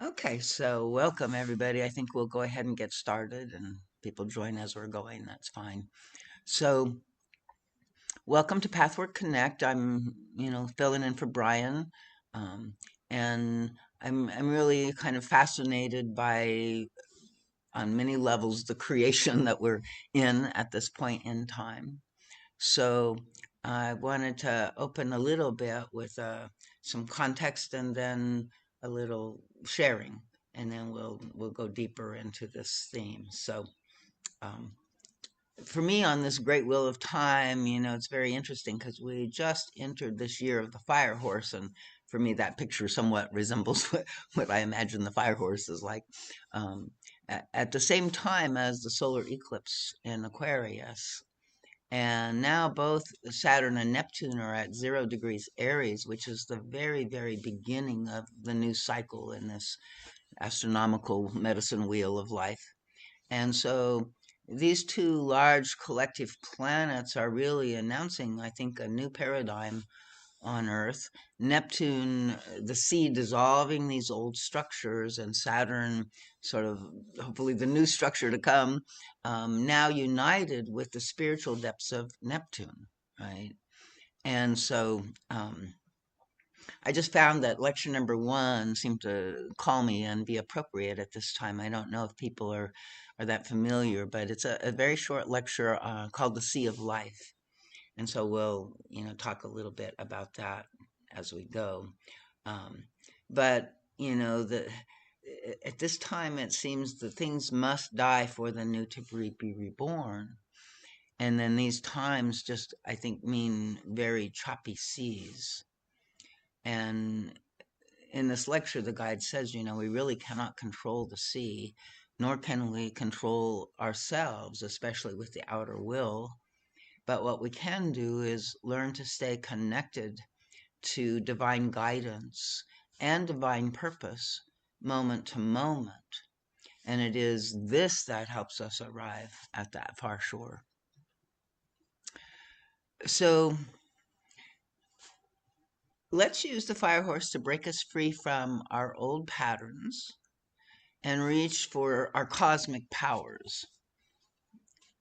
Okay, so welcome everybody. I think we'll go ahead and get started and people join as we're going. That's fine. So, welcome to Pathwork Connect. I'm filling in for Brian. Um, and I'm really kind of fascinated by on many levels the creation that we're in at this point in time. So, I wanted to open a little bit with some context and then a little sharing, and then we'll go deeper into this theme. So, um, for me, on this great wheel of time, it's very interesting because we just entered this year of the fire horse, and for me, that picture somewhat resembles what I imagine the fire horse is like. Um, at the same time as the solar eclipse in Aquarius, and now both Saturn and Neptune are at 0 degrees Aries, which is the very, very beginning of the new cycle in this astronomical medicine wheel of life. And so these two large collective planets are really announcing, I think, a new paradigm on Earth. Neptune, the sea dissolving these old structures, and Saturn, sort of hopefully the new structure to come, now united with the spiritual depths of Neptune, right? And so I just found that lecture number one seemed to call me and be appropriate at this time. I don't know if people are that familiar, but it's a very short lecture called The Sea of Life. And so we'll, talk a little bit about that as we go. Um, but, at this time, it seems that things must die for the new to be reborn. And then these times just, I think, mean very choppy seas. And in this lecture, the guide says, we really cannot control the sea, nor can we control ourselves, especially with the outer will. But what we can do is learn to stay connected to divine guidance and divine purpose moment to moment. And it is this that helps us arrive at that far shore. So let's use the fire horse to break us free from our old patterns and reach for our cosmic powers.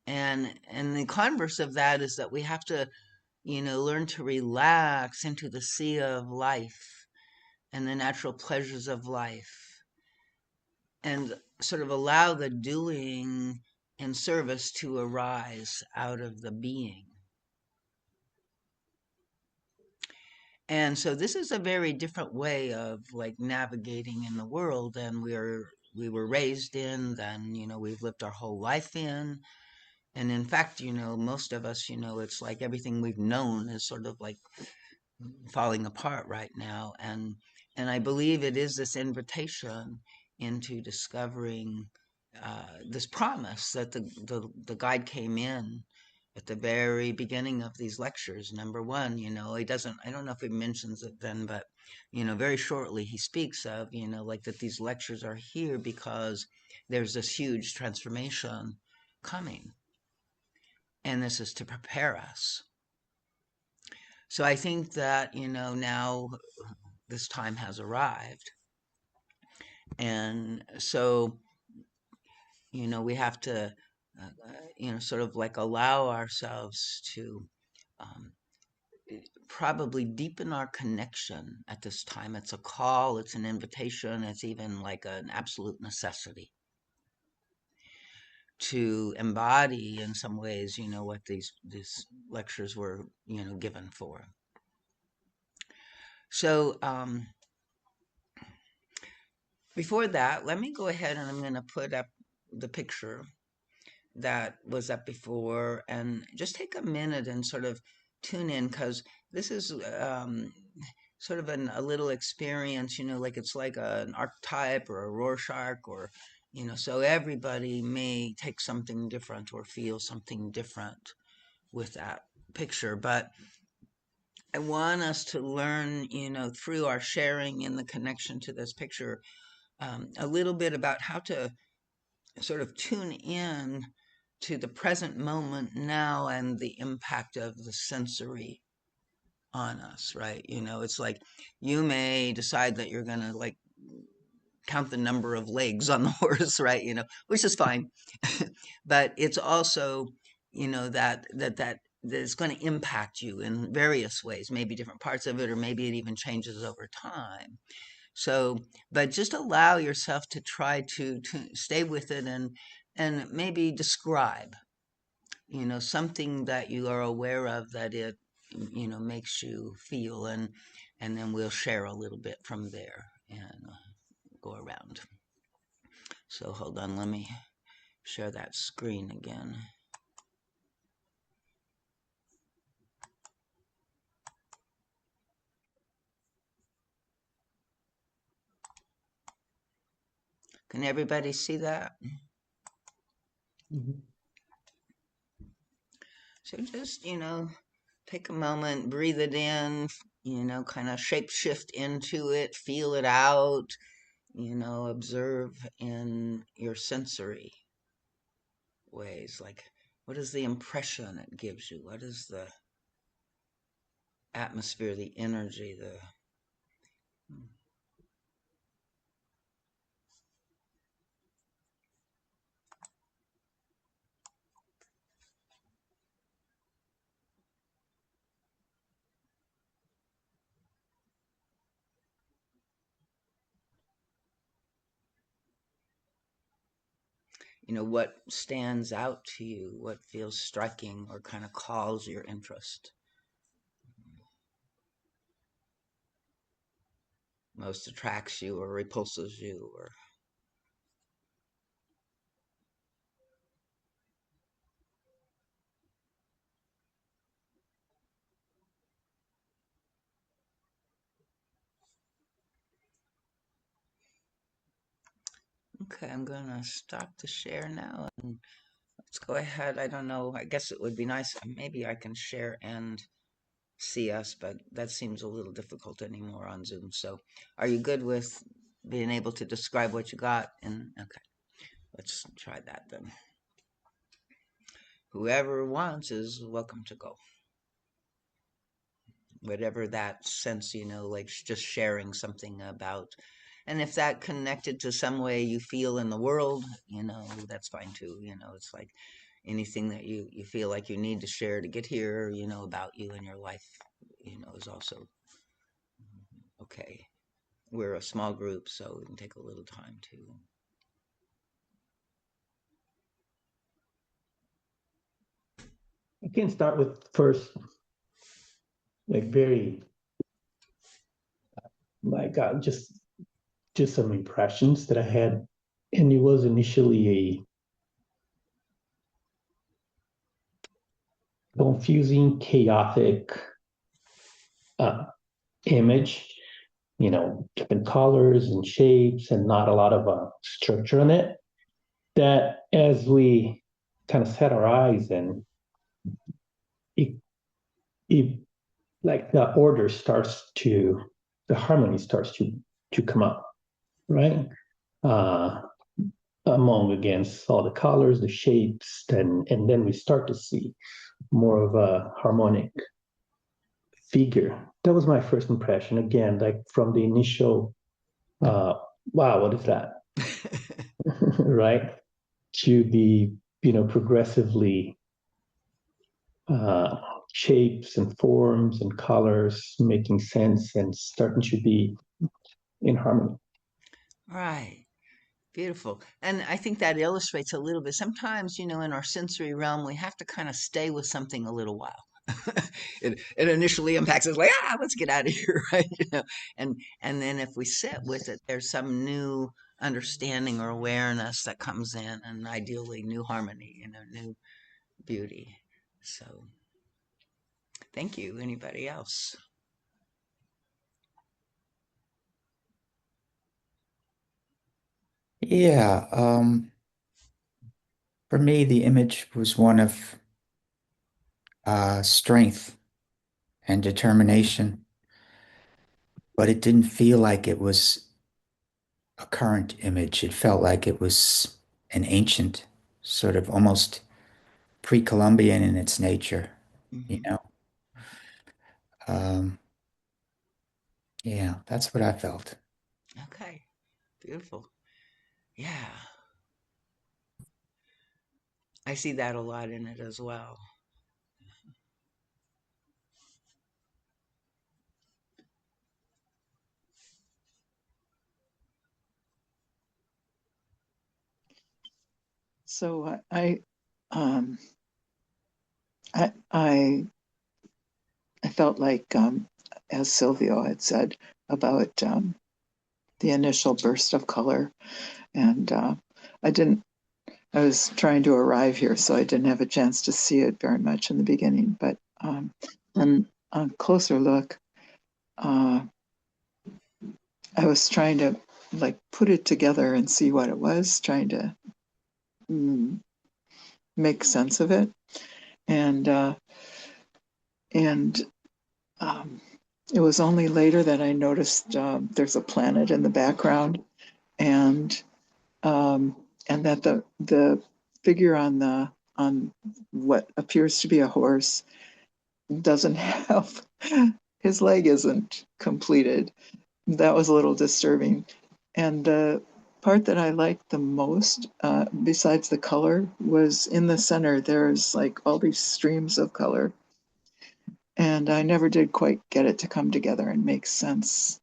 And the converse of that is that we have to, learn to relax into the sea of life and the natural pleasures of life and sort of allow the doing and service to arise out of the being. And so this is a very different way of like navigating in the world than we were raised in, than we've lived our whole life in. And in fact, most of us, it's like everything we've known is sort of like falling apart right now. And I believe it is this invitation into discovering this promise that the guide came in at the very beginning of these lectures. Number one, he doesn't, I don't know if he mentions it then, but, very shortly he speaks of, like that these lectures are here because there's this huge transformation coming. And this is to prepare us. So I think that, now this time has arrived. And so, we have to, sort of like allow ourselves to um, probably deepen our connection at this time. It's a call, it's an invitation, it's even like an absolute necessity to embody in some ways, what these lectures were, given for. So, before that, let me go ahead and I'm going to put up the picture that was up before and just take a minute and sort of tune in because this is sort of a little experience, like it's like an archetype or a Rorschach or, so everybody may take something different or feel something different with that picture. But I want us to learn, through our sharing in the connection to this picture, a little bit about how to sort of tune in to the present moment now and the impact of the sensory on us, right? It's like you may decide that you're going to like count the number of legs on the horse, right? Which is fine. But it's also, that is going to impact you in various ways, maybe different parts of it, or maybe it even changes over time. So, but just allow yourself to try to stay with it and maybe describe, something that you are aware of that it, makes you feel, and then we'll share a little bit from there and go around. So hold on, let me share that screen again. Can everybody see that? Mhm. So just, take a moment, breathe it in, kind of shape shift into it, feel it out, observe in your sensory ways. Like, what is the impression it gives you? What is the atmosphere, the energy, the what stands out to you, what feels striking or kind of calls your interest, most attracts you or repulses you, or okay, I'm gonna stop the share now and let's go ahead. I don't know. I guess it would be nice. Maybe I can share and see us, but that seems a little difficult anymore on Zoom. So, are you good with being able to describe what you got? And okay, let's try that then. Whoever wants is welcome to go. Whatever that sense, like just sharing something about. And if that connected to some way you feel in the world, that's fine too. It's like anything that you feel like you need to share to get here, about you and your life, is also okay. We're a small group, so it can take a little time to. I can start with first, like very, like just some impressions that I had, and it was initially a confusing, chaotic uh, image. Different colors and shapes, and not a lot of structure on it. That as we kind of set our eyes and it, it like the harmony starts to come up, right? Uh, Among against all the colors, the shapes, and then we start to see more of a harmonic figure. That was my first impression. Again, like from the initial, uh, wow, what is that? Right? To the progressively uh, shapes and forms and colors making sense and starting to be in harmony. Right. Beautiful. And I think that illustrates a little bit. Sometimes, in our sensory realm, we have to kind of stay with something a little while. It initially impacts us like, let's get out of here, right? And then if we sit with it, there's some new understanding or awareness that comes in, and ideally new harmony, new beauty. So thank you. Anybody else? Yeah, for me, the image was one of strength and determination, but it didn't feel like it was a current image. It felt like it was an ancient, sort of almost pre-Columbian in its nature, you Hmm. know? Um, yeah, that's what I felt. Okay. Beautiful. Yeah. I see that a lot in it as well. So um, I felt like, as Silvio had said about the initial burst of color, and I didn't. I was trying to arrive here, so I didn't have a chance to see it very much in the beginning. But on a closer look, uh, I was trying to like put it together and see what it was, trying to mm, make sense of it, and and um, it was only later that I noticed there's a planet in the background, and um, and that the figure on what appears to be a horse doesn't have his leg isn't completed. That was a little disturbing. And the part that I liked the most, besides the color, was in the center. There's like all these streams of color, and I never did quite get it to come together and make sense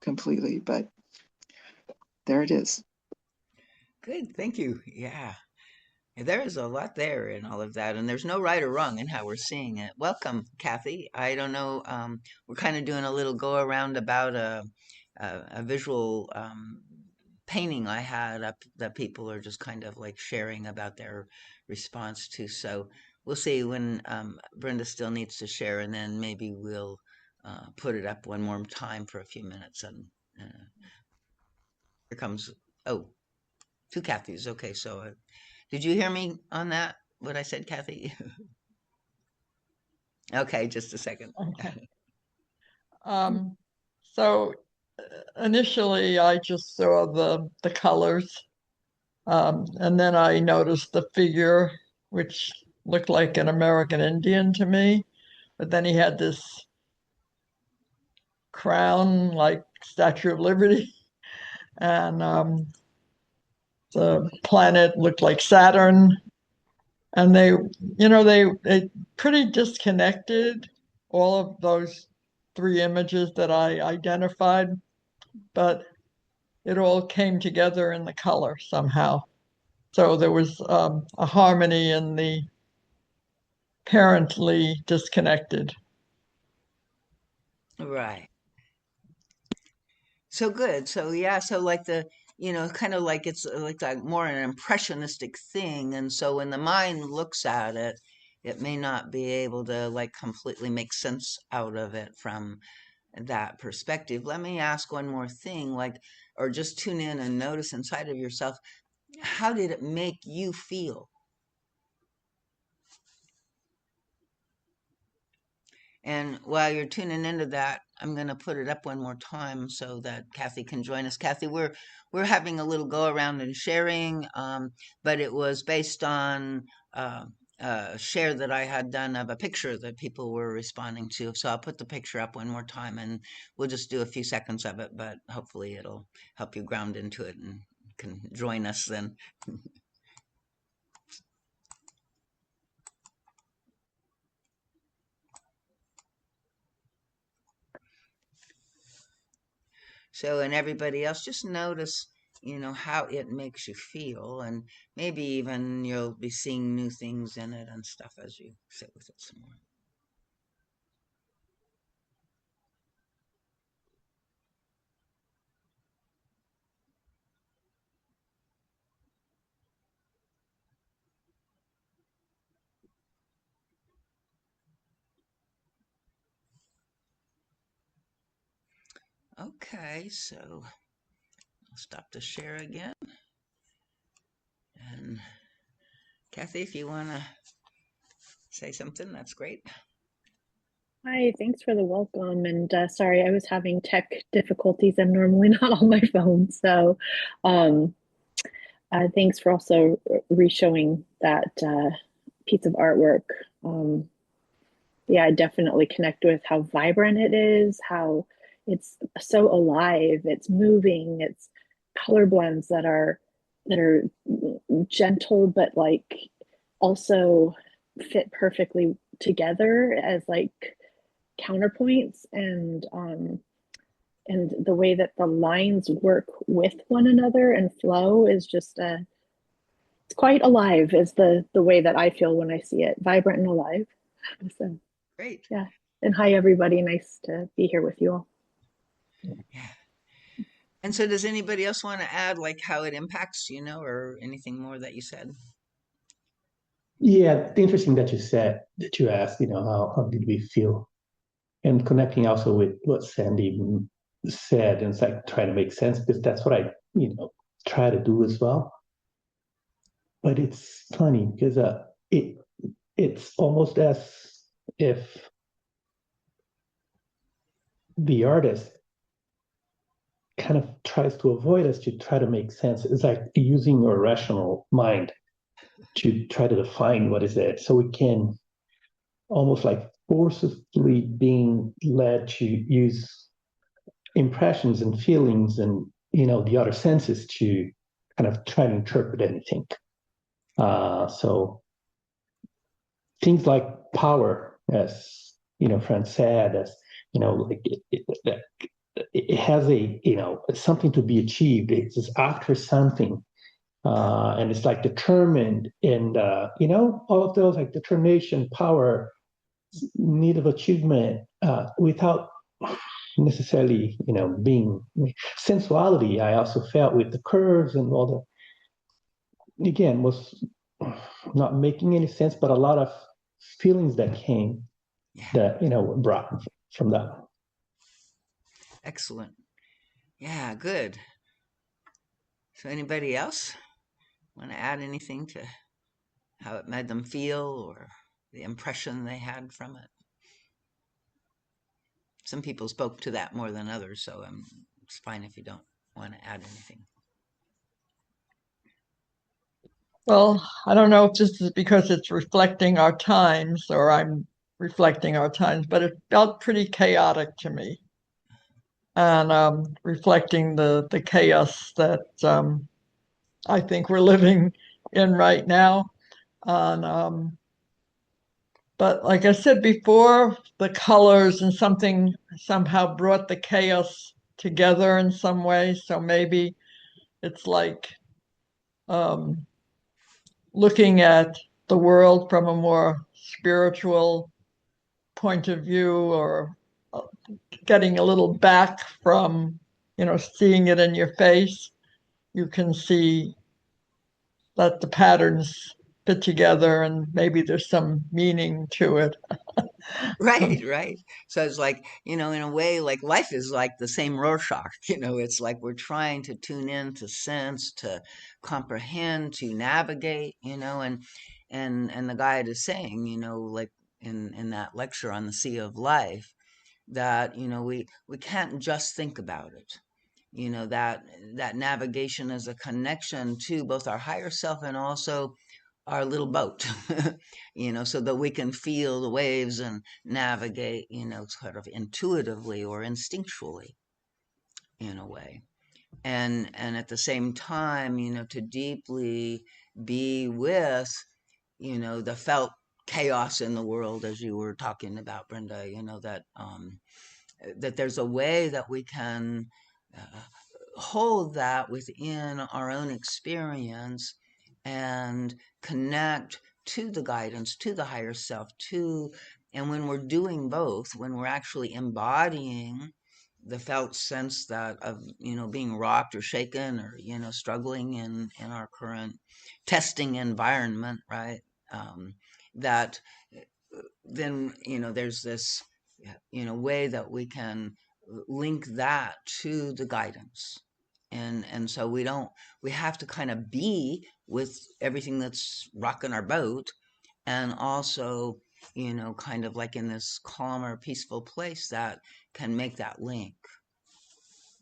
completely, but there it is. Good. Thank you. Yeah. There is a lot there in all of that, and there's no right or wrong in how we're seeing it. Welcome, Kathy. I don't know. We're kind of doing a little go around about a visual painting I had up that people are just kind of like sharing about their response to. So we'll see when Brenda still needs to share, and then maybe we'll put it up one more time for a few minutes. And here comes, oh, two Kathys. Okay, so did you hear me on that? What I said, Kathy? Okay, just a second. Okay. Um, so initially I just saw the colors, and then I noticed the figure, which looked like an American Indian to me, but then he had this crown like Statue of Liberty, and the planet looked like Saturn, and they pretty disconnected, all of those three images that I identified, but it all came together in the color somehow. So there was a harmony in the apparently disconnected. Right. So good. So yeah, so like kind of like it's like more an impressionistic thing, and so when the mind looks at it, it may not be able to like completely make sense out of it from that perspective. Let me ask one more thing, like, or just tune in and notice inside of yourself, how did it make you feel? And while you're tuning into that, I'm going to put it up one more time so that Kathy can join us. Kathy, we're having a little go around and sharing, but it was based on uh, a share that I had done of a picture that people were responding to. So I'll put the picture up one more time, and we'll just do a few seconds of it, but hopefully it'll help you ground into it and can join us then. So, and everybody else, just notice, how it makes you feel, and maybe even you'll be seeing new things in it and stuff as you sit with it some more. Okay, so I'll stop the share again. And Kathy, if you want to say something, that's great. Hi, thanks for the welcome. And sorry, I was having tech difficulties. I'm normally not on my phone. So um, thanks for also re-showing that piece of artwork. Um, yeah, I definitely connect with how vibrant it is, how it's so alive, it's moving, it's color blends that are gentle, but like also fit perfectly together as like counterpoints, and the way that the lines work with one another and flow is just it's quite alive, is the way that I feel when I see it, vibrant and alive. So Great. yeah. And hi everybody, nice to be here with you all. Yeah. And so does anybody else want to add like how it impacts, or anything more that you said? Yeah, interesting that you asked, how did we feel? And connecting also with what Sandy said, and it's like trying to make sense because that's what I, try to do as well. But it's funny because it's almost as if the artist kind of tries to avoid us to try to make sense. It's like using your rational mind to try to define what is it, so we can almost like forcibly being led to use impressions and feelings and the other senses to kind of try to interpret anything. So things like power, as Fran said, as like it has a something to be achieved. It's after something, and it's like determined, and all of those like determination, power, need of achievement, without necessarily being sensuality. I also felt with the curves and all the, again, was not making any sense, but a lot of feelings that came, Yeah. that brought from that. Excellent. Yeah, good. So anybody else want to add anything to how it made them feel or the impression they had from it? Some people spoke to that more than others, so it's fine if you don't want to add anything. Well, I don't know if this is because it's reflecting our times or I'm reflecting our times, but it felt pretty chaotic to me, and reflecting the chaos that I think we're living in right now. And but like I said before, the colors and something somehow brought the chaos together in some way. So maybe it's like um, looking at the world from a more spiritual point of view, or uh, getting a little back from, seeing it in your face. You can see that the patterns fit together and maybe there's some meaning to it. Right, right. So it's like, in a way, like life is like the same Rorschach, it's like we're trying to tune in, to sense, to comprehend, to navigate, and the guide is saying, like in that lecture on the Sea of Life, that, we can't just think about it. That navigation is a connection to both our higher self and also our little boat, so that we can feel the waves and navigate, sort of intuitively or instinctually in a way. And at the same time, to deeply be with, the felt chaos in the world, as you were talking about, Brenda, that there's a way that we can hold that within our own experience and connect to the guidance, to the higher self, and when we're doing both, when we're actually embodying the felt sense that of being rocked or shaken or struggling in our current testing environment, right? That then there's this way that we can link that to the guidance, and so we have to kind of be with everything that's rocking our boat, and also kind of like in this calmer, peaceful place that can make that link,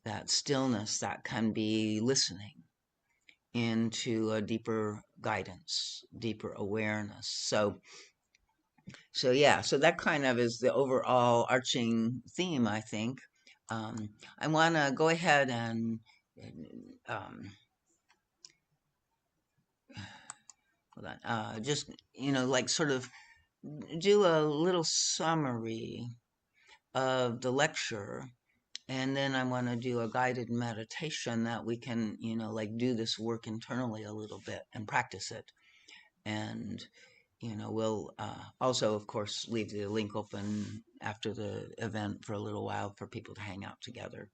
that stillness that can be listening into a deeper guidance, deeper awareness. So yeah, so that kind of is the overall arching theme, I think. I want to go ahead and um, hold on, just, like sort of do a little summary of the lecture. And then I want to do a guided meditation that we can, like do this work internally a little bit and practice it. And, we'll also, of course, leave the link open after the event for a little while for people to hang out together.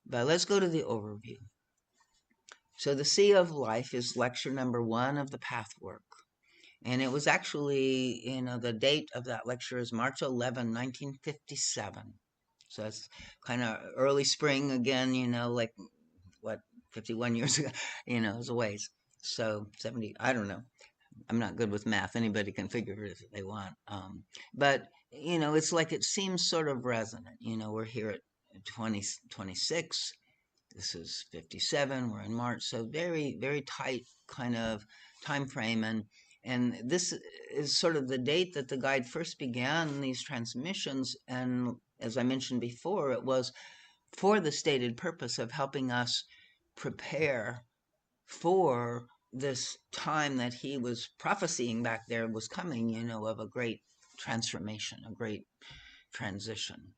But let's go to the overview. So the Sea of Life is lecture number 1 of the Pathwork. And it was actually, the date of that lecture is March 11, 1957. So it's kind of early spring again, like what, 51 years ago, it's a ways. So 70, I don't know. I'm not good with math. Anybody can figure it if they want. But, it's like it seems sort of resonant. We're here at 2026. This is 57. We're in March. So very, very tight kind of time frame. And this is sort of the date that the guide first began these transmissions. And as I mentioned before, it was for the stated purpose of helping us prepare for this time that he was prophesying back there was coming, of a great transformation, a great transition.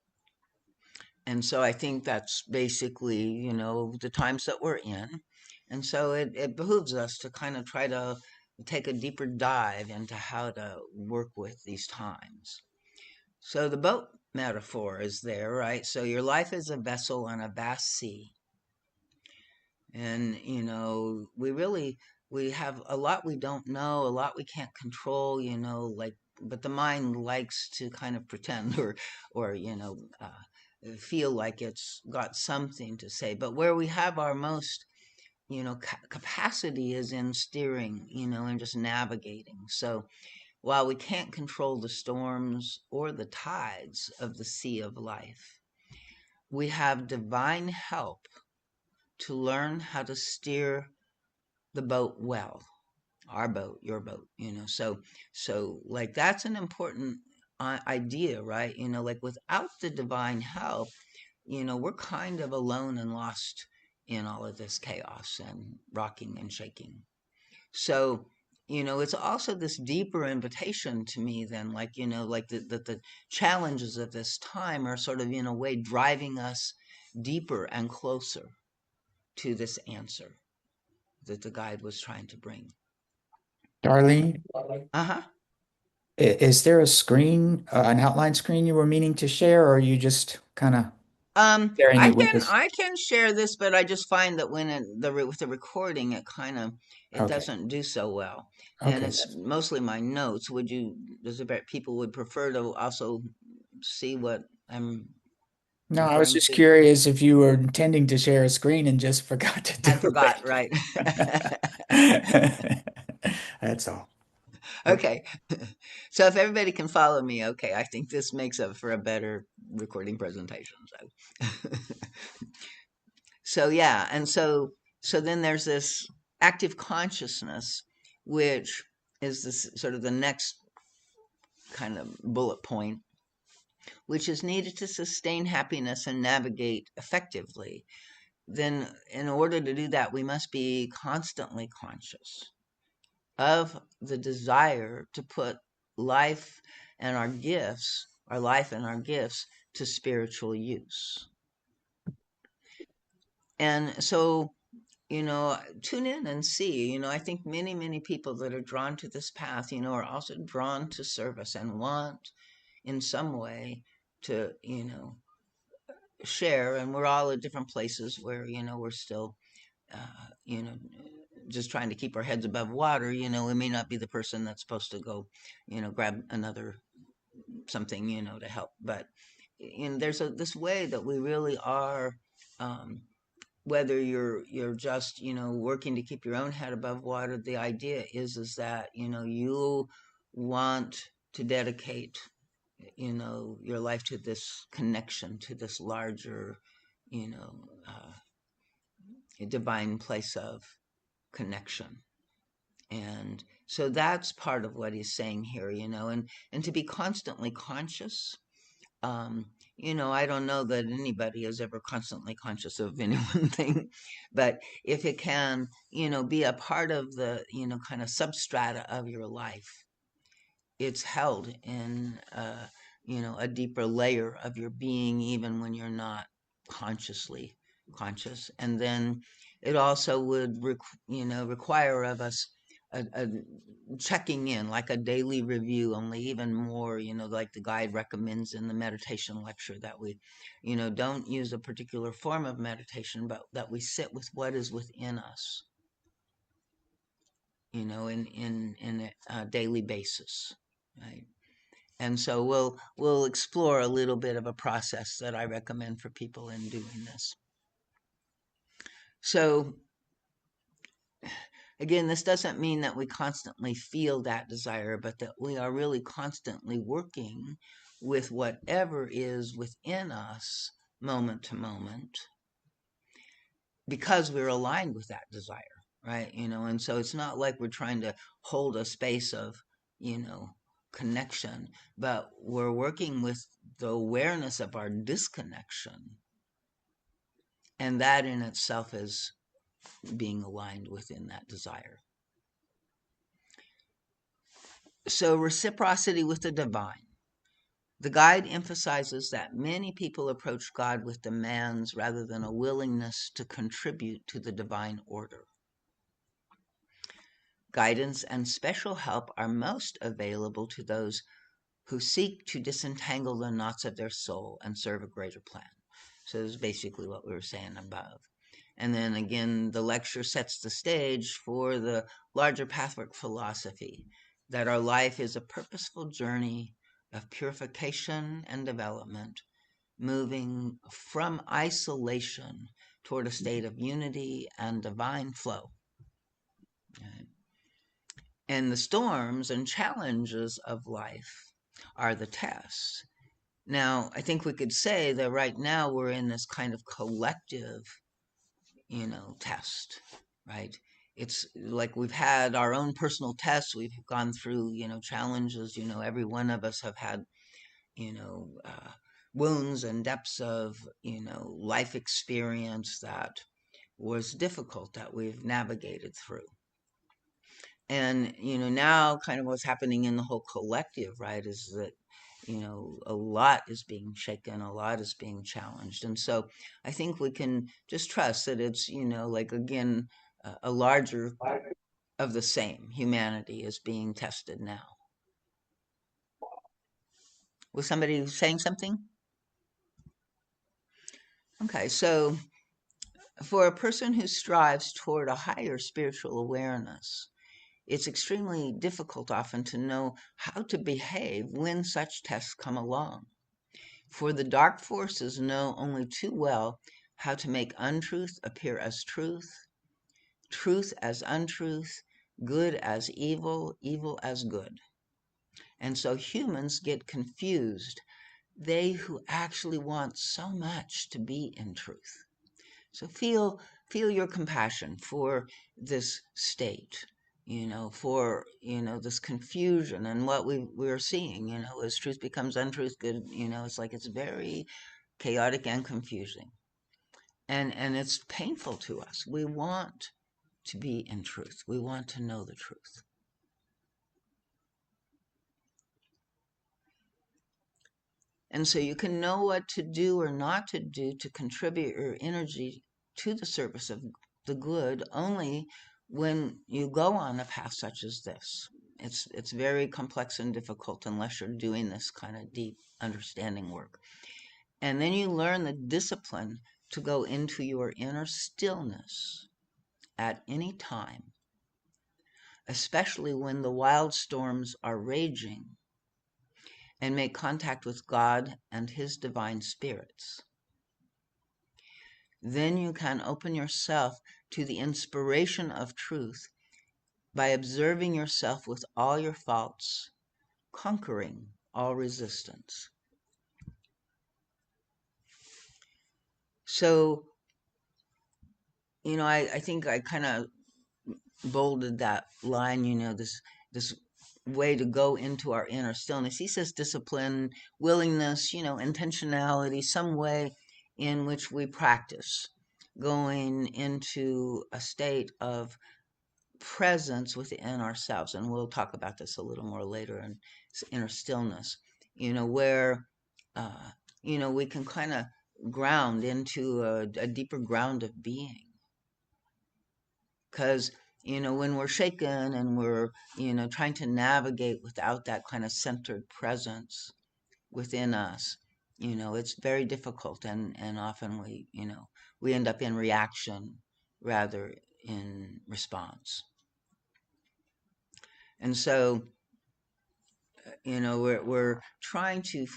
And so I think that's basically, the times that we're in. And so it behooves us to kind of try to take a deeper dive into how to work with these times. So the boat metaphor is there, right? So your life is a vessel on a vast sea. And, we have a lot we don't know, a lot we can't control, like, but the mind likes to kind of pretend or, feel like it's got something to say. But where we have our most, capacity is in steering, and just navigating. So while we can't control the storms or the tides of the sea of life, we have divine help to learn how to steer the boat well, our boat, your boat, so like that's an important idea, right? Like without the divine help, we're kind of alone and lost in all of this chaos and rocking and shaking. So it's also this deeper invitation to me then, like, like the challenges of this time are sort of in a way driving us deeper and closer to this answer that the guide was trying to bring. Darlene, Uh-huh. is there a screen, an outline screen you were meaning to share, or are you just kind of sharing I it with can us? I can share this, but I just find that when with the recording, it Okay. doesn't do so well, and Okay. it's mostly my notes. Does it people would prefer to also see what I'm No, I was referring just to? curious if you were intending to share a screen and just forgot to Had do forgot, right? it. That's all. Okay. Okay. So if everybody can follow me, okay, I think this makes up for a better recording presentation. So, so yeah, and so then there's this active consciousness, which is this sort of the next kind of bullet point, which is needed to sustain happiness and navigate effectively. Then, in order to do that, we must be constantly conscious of the desire to put life and our life and our gifts, to spiritual use. And so, tune in and see. I think many, many people that are drawn to this path, are also drawn to service and want in some way to, share. And we're all at different places where, we're still, you know, just trying to keep our heads above water. We may not be the person that's supposed to go, grab another something, to help. But there's this way that we really are, um, whether you're just, working to keep your own head above water. The idea is that, you want to dedicate, your life to this connection, to this larger, you know, divine place of connection. And so that's part of what he's saying here, and to be constantly conscious, um, I don't know that anybody is ever constantly conscious of any one thing, but if it can, be a part of the, kind of substrata of your life, it's held in, a deeper layer of your being, even when you're not consciously conscious. And then it also would, require of us a checking in, like a daily review, only even more, like the guide recommends in the meditation lecture, that we, don't use a particular form of meditation, but that we sit with what is within us, in a daily basis, right? And so we'll explore a little bit of a process that I recommend for people in doing this. So again, this doesn't mean that we constantly feel that desire, but that we are really constantly working with whatever is within us moment to moment, because we're aligned with that desire, right? And so it's not like we're trying to hold a space of, connection, but we're working with the awareness of our disconnection. And that in itself is being aligned within that desire. So, reciprocity with the divine. The guide emphasizes that many people approach God with demands rather than a willingness to contribute to the divine order. Guidance and special help are most available to those who seek to disentangle the knots of their soul and serve a greater plan. So this is basically what we were saying above. And then again, the lecture sets the stage for the larger Pathwork philosophy, that our life is a purposeful journey of purification and development, moving from isolation toward a state of unity and divine flow. Right? And the storms and challenges of life are the tests. Now, I think we could say that right now we're in this kind of collective, test, right? It's like we've had our own personal tests. We've gone through, challenges. Every one of us have had, wounds and depths of, life experience that was difficult, that we've navigated through. And, now kind of what's happening in the whole collective, right, is that, a lot is being shaken, a lot is being challenged. And so I think we can just trust that it's, like, again, a larger of the same humanity is being tested now. Was somebody saying something? Okay, so for a person who strives toward a higher spiritual awareness, it's extremely difficult often to know how to behave when such tests come along. For the dark forces know only too well how to make untruth appear as truth, truth as untruth, good as evil, evil as good. And so humans get confused, they who actually want so much to be in truth. So feel your compassion for this state, for this confusion and what we're seeing, as truth becomes untruth, good, it's like it's very chaotic and confusing, and it's painful to us. We want to be in truth. We want to know the truth. And so you can know what to do or not to do to contribute your energy to the service of the good only when you go on a path such as this. It's very complex and difficult unless you're doing this kind of deep understanding work. And then you learn the discipline to go into your inner stillness at any time, especially when the wild storms are raging, and make contact with God and His divine spirits. Then you can open yourself to the inspiration of truth by observing yourself with all your faults, conquering all resistance. So, I think I kind of bolded that line, this way to go into our inner stillness. He says discipline, willingness, intentionality, some way in which we practice going into a state of presence within ourselves. And we'll talk about this a little more later in inner stillness, where, uh, we can kind of ground into a deeper ground of being. Because, when we're shaken and we're, trying to navigate without that kind of centered presence within us, it's very difficult. And often we end up in reaction rather in response. And so, we're trying to,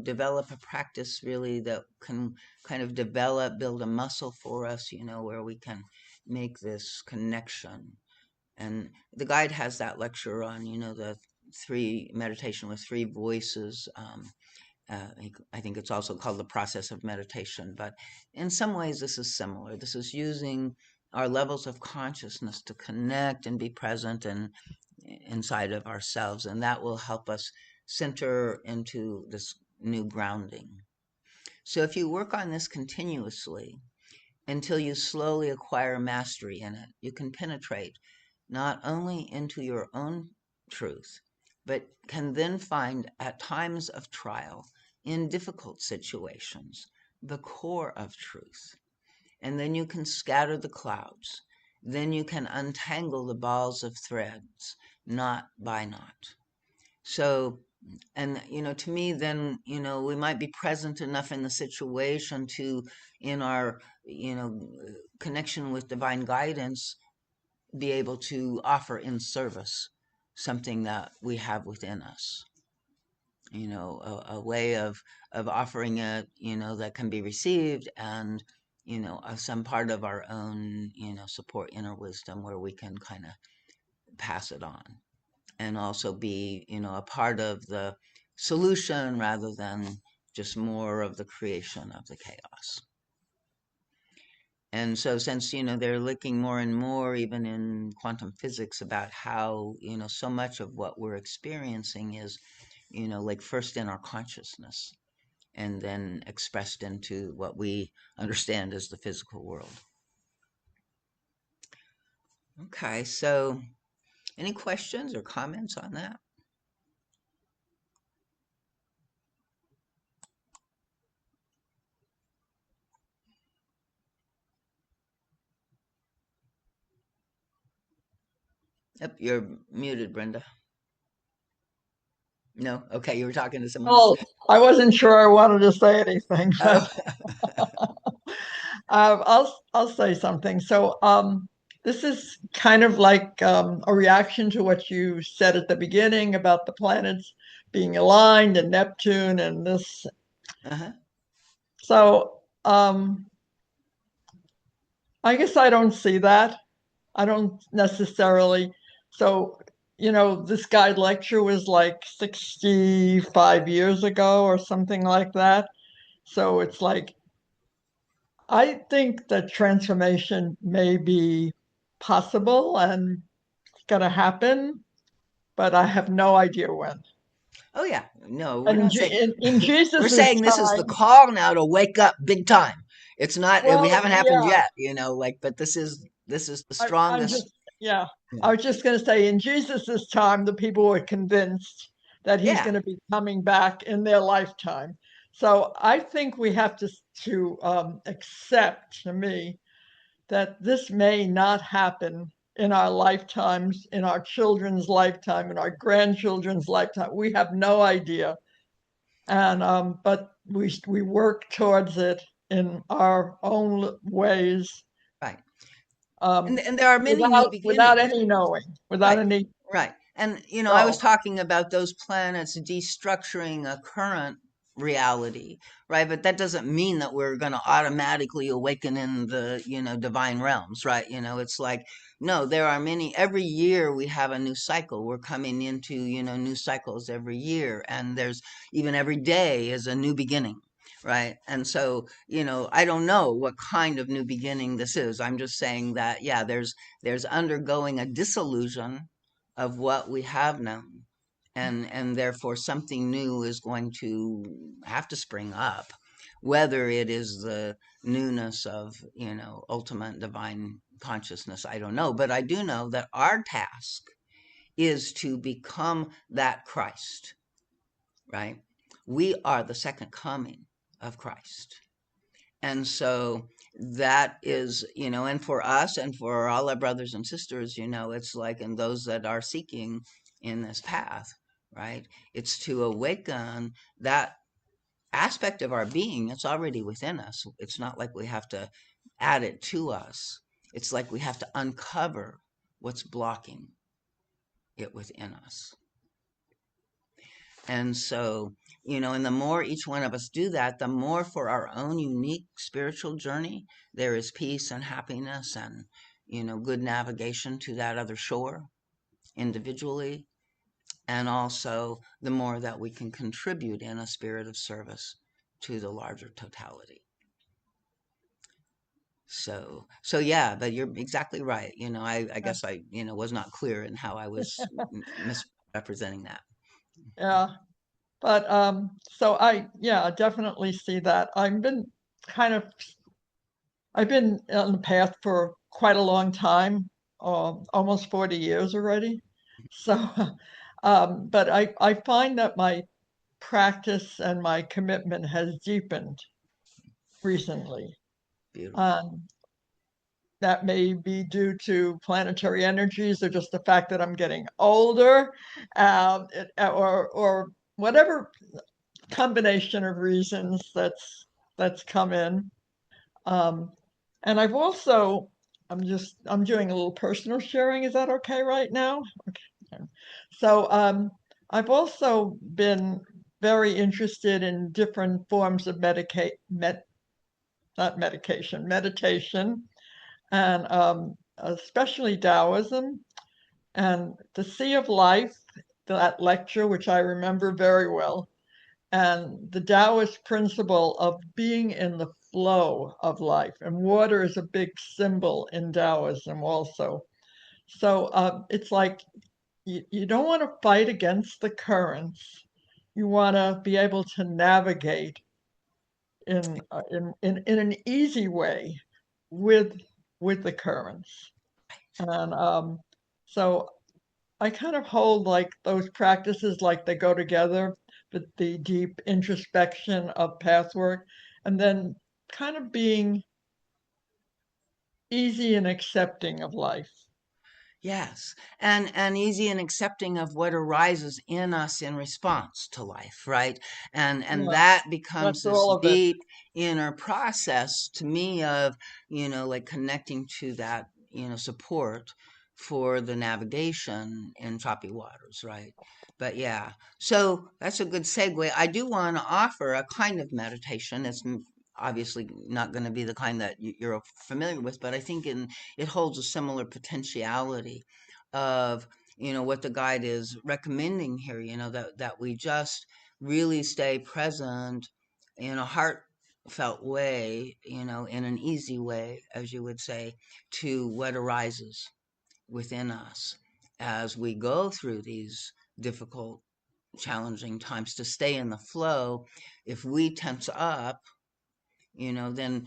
develop a practice really that can kind of build a muscle for us, where we can make this connection. And the guide has that lecture on, the three meditation with three voices. I think it's also called the process of meditation, but in some ways this is similar. This is using our levels of consciousness to connect and be present and inside of ourselves, and that will help us center into this new grounding. So if you work on this continuously until you slowly acquire mastery in it, you can penetrate not only into your own truth, but can then find at times of trial, in difficult situations, the core of truth. And then you can scatter the clouds. Then you can untangle the balls of threads, knot by knot. So, and, to me, then, we might be present enough in the situation to, in our, connection with divine guidance, be able to offer in service something that we have within us. A way of offering it, that can be received, and, some part of our own, support inner wisdom where we can kind of pass it on and also be, a part of the solution rather than just more of the creation of the chaos. And so since, they're looking more and more, even in quantum physics, about how, so much of what we're experiencing is, like first in our consciousness and then expressed into what we understand as the physical world. Okay, so any questions or comments on that? Yep, you're muted, Brenda. No? Okay, you were talking to someone else? Well, I wasn't sure I wanted to say anything, but I'll say something. So this is kind of like a reaction to what you said at the beginning about the planets being aligned and Neptune and this. Uh-huh. So I guess I don't see that. I don't necessarily. So, this guide lecture was like 65 years ago or something like that. So it's like, I think that transformation may be possible and it's going to happen, but I have no idea when. Oh yeah, no, we're And not saying in we're Jesus's saying this is the time, call now to wake up big time. It's not we well, haven't happened yeah, yet, but this is the I'm strongest. just, yeah, Yeah. I was just going to say in Jesus's time, the people were convinced that he's Yeah. going to be coming back in their lifetime. So I think we have to accept, to me, that this may not happen in our lifetimes, in our children's lifetime, in our grandchildren's lifetime. We have no idea, and but we work towards it in our own ways, Right. um, And there are many new without beginnings. any knowing, without Right. any. Right. And, I was So talking about those planets destructuring a current reality, right? But that doesn't mean that we're going to automatically awaken in the, divine realms, right? It's like, no, there are many, every year we have a new cycle. We're coming into, new cycles every year. And there's even every day is a new beginning. Right. And so, I don't know what kind of new beginning this is. I'm just saying that, yeah, there's undergoing a dissolution of what we have known, and therefore something new is going to have to spring up, whether it is the newness of, ultimate divine consciousness, I don't know, but I do know that our task is to become that Christ, right? We are the second coming of Christ. And so that is, and for us and for all our brothers and sisters, it's like, and those that are seeking in this path, right? It's to awaken that aspect of our being that's already within us. It's not like we have to add it to us. It's like we have to uncover what's blocking it within us. And so, and the more each one of us do that, the more for our own unique spiritual journey, there is peace and happiness and, good navigation to that other shore individually. And also the more that we can contribute in a spirit of service to the larger totality. So yeah, but you're exactly right. I guess I, was not clear in how I was misrepresenting that. Yeah. But so I definitely see that. I've been on the path for quite a long time, almost 40 years already. So, but I find that my practice and my commitment has deepened recently. Beautiful. That may be due to planetary energies or just the fact that I'm getting older, or whatever combination of reasons that's come in. Um, and I've also, I'm doing a little personal sharing. Is that okay right now? Okay. So I've also been very interested in different forms of not medication, meditation, and especially Taoism and the Sea of Life, that lecture, which I remember very well, and the Taoist principle of being in the flow of life. And water is a big symbol in Taoism also. So it's like you don't want to fight against the currents. You want to be able to navigate in an easy way with with the currents. And so I kind of hold like those practices like they go together, but the deep introspection of pathwork, and then kind of being easy and accepting of life. Yes, and easy and accepting of what arises in us in response to life, right? And Yeah, that becomes that's this all of it. deep inner process to me of, like connecting to that, support for the navigation in choppy waters, right? But yeah, so that's a good segue. I do want to offer a kind of meditation. It's obviously not going to be the kind that you're familiar with, but I think it holds a similar potentiality of, what the guide is recommending here, that we just really stay present in a heartfelt way, in an easy way, as you would say, to what arises within us as we go through these difficult, challenging times, to stay in the flow. If we tense up, then,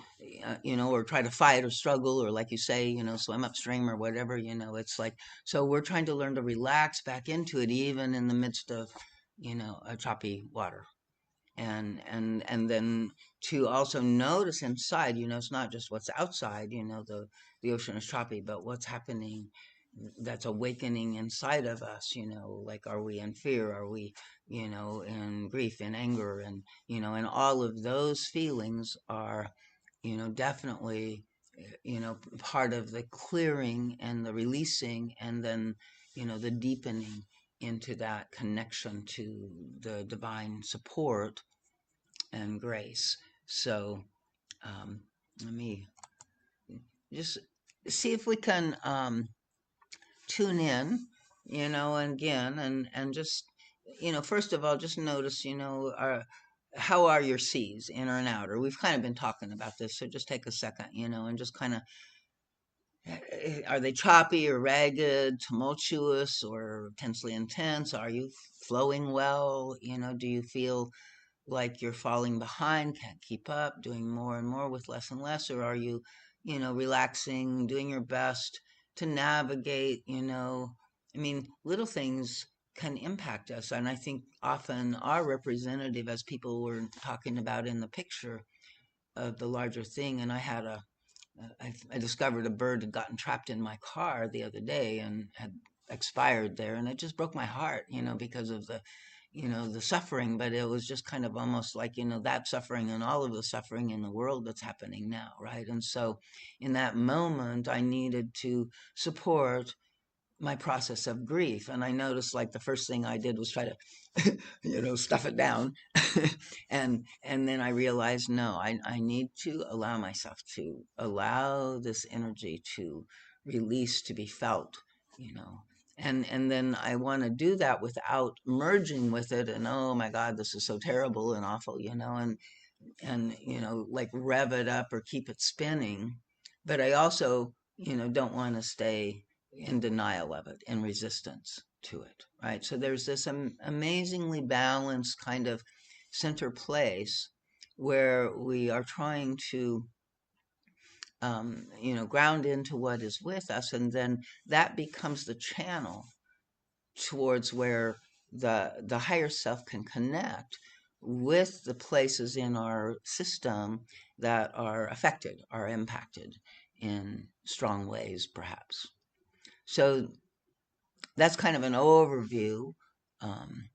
or try to fight or struggle, or like you say, swim upstream or whatever, it's like, so we're trying to learn to relax back into it, even in the midst of, a choppy water. And then to also notice inside, it's not just what's outside, the ocean is choppy, but what's happening that's awakening inside of us, like, are we in fear, are we, in grief, in anger, and all of those feelings are, definitely, part of the clearing and the releasing, and then, the deepening into that connection to the divine support and grace. So let me just see if we can tune in, and again, and just, first of all, just notice, how are your C's, inner and outer? We've kind of been talking about this, so just take a second, and just kind of Are they choppy or ragged, tumultuous or tensely intense? Are you flowing well? Do you feel like you're falling behind, can't keep up, doing more and more with less and less? Or are you, relaxing, doing your best to navigate, I mean, little things can impact us. And I think often are representative, as people were talking about in the picture, of the larger thing. And I discovered a bird had gotten trapped in my car the other day and had expired there, and it just broke my heart, because of the suffering. But it was just kind of almost like, that suffering and all of the suffering in the world that's happening now, right? And so, in that moment, I needed to support my process of grief. And I noticed, like, the first thing I did was try to stuff it down. And then I realized, no, I need to allow myself to allow this energy to release, to be felt, you know and then I want to do that without merging with it, and oh my God, this is so terrible and awful, and like rev it up or keep it spinning. But I also don't want to stay in denial of it, in resistance to it, right? So there's this amazingly balanced kind of center place where we are trying to ground into what is with us, and then that becomes the channel towards where the higher self can connect with the places in our system that are affected, are impacted in strong ways, perhaps. So that's kind of an overview. Um,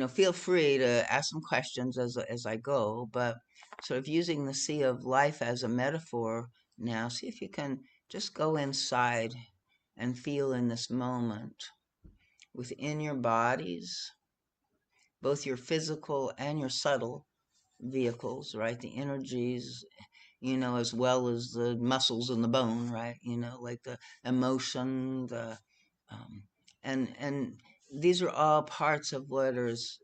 Feel free to ask some questions as I go, but sort of using the sea of life as a metaphor now, see if you can just go inside and feel in this moment within your bodies, both your physical and your subtle vehicles, right? The energies, as well as the muscles and the bone, right? Like the emotion, the um, and these are all parts of what is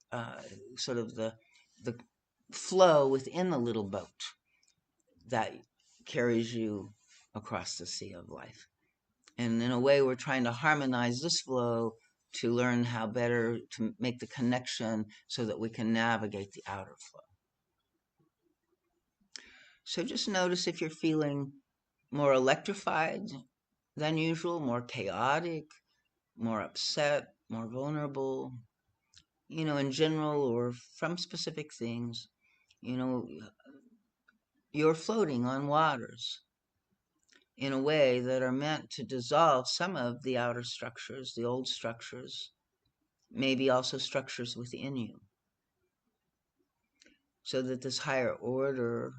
sort of the flow within the little boat that carries you across the sea of life. And in a way, we're trying to harmonize this flow to learn how better to make the connection so that we can navigate the outer flow. So just notice if you're feeling more electrified than usual, more chaotic, more upset, more vulnerable, in general or from specific things. You're floating on waters in a way that are meant to dissolve some of the outer structures, the old structures, maybe also structures within you, so that this higher order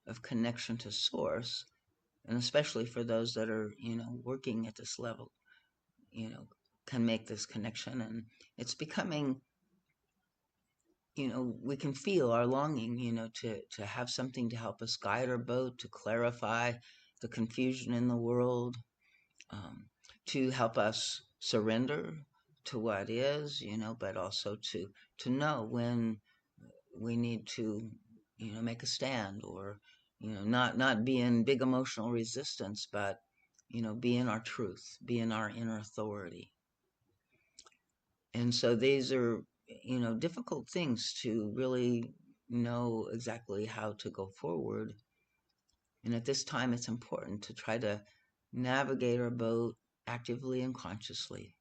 of connection to source, and especially for those that are, working at this level, can make this connection. And it's becoming, we can feel our longing, to have something to help us guide our boat, to clarify the confusion in the world, um, to help us surrender to what is, but also to know when we need to, make a stand, or, not be in big emotional resistance, but, be in our truth, be in our inner authority. And so these are, difficult things to really know exactly how to go forward. And at this time, it's important to try to navigate our boat actively and consciously,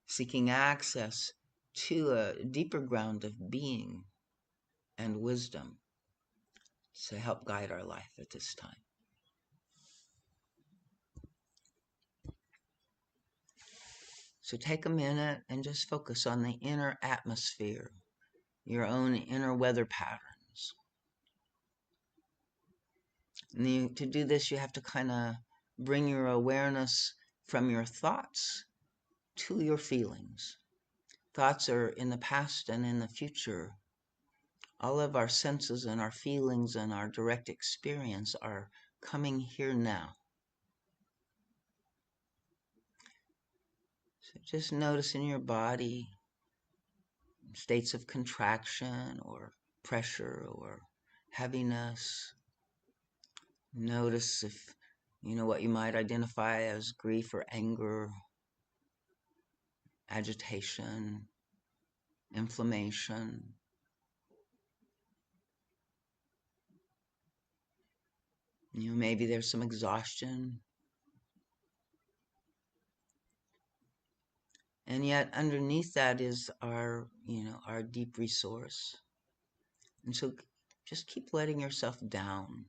seeking access to a deeper ground of being and wisdom to help guide our life at this time. So take a minute and just focus on the inner atmosphere, your own inner weather patterns. And to do this, you have to kind of bring your awareness from your thoughts to your feelings. Thoughts are in the past and in the future. All of our senses and our feelings and our direct experience are coming here now. So just notice in your body states of contraction or pressure or heaviness. Notice if, what you might identify as grief or anger, agitation, inflammation. Maybe there's some exhaustion. And yet underneath that is our deep resource. And so just keep letting yourself down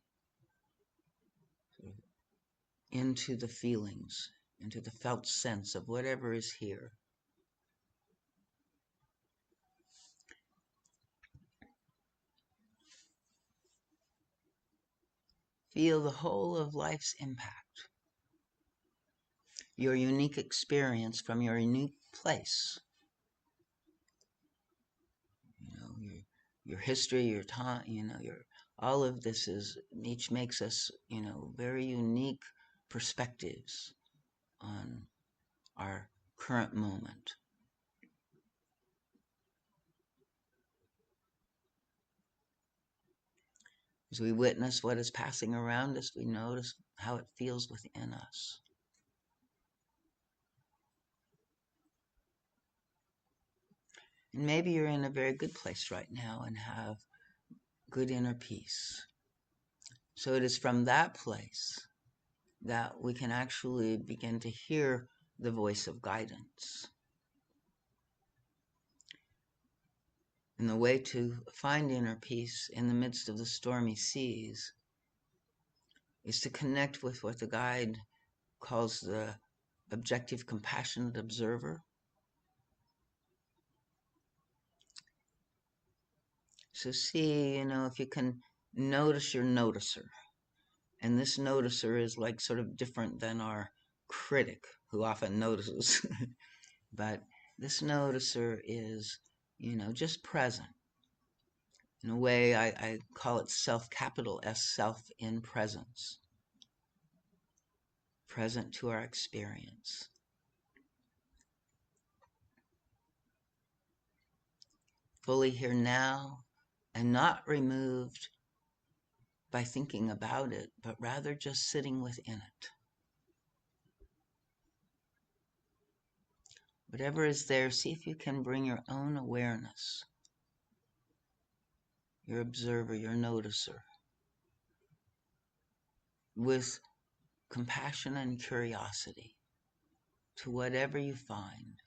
into the feelings, into the felt sense of whatever is here. Feel the whole of life's impact, your unique experience from your unique place. Your history, your time, all of this each makes us, very unique perspectives on our current moment. As we witness what is passing around us, we notice how it feels within us. And maybe you're in a very good place right now and have good inner peace. So it is from that place that we can actually begin to hear the voice of guidance. And the way to find inner peace in the midst of the stormy seas is to connect with what the guide calls the objective, compassionate observer. So see, if you can notice your noticer. And this noticer is like sort of different than our critic, who often notices. But this noticer is, just present. In a way, I call it self, capital S, self in presence. Present to our experience. Fully here now, and not removed by thinking about it, but rather just sitting within it. Whatever is there, see if you can bring your own awareness, your observer, your noticer, with compassion and curiosity to whatever you find.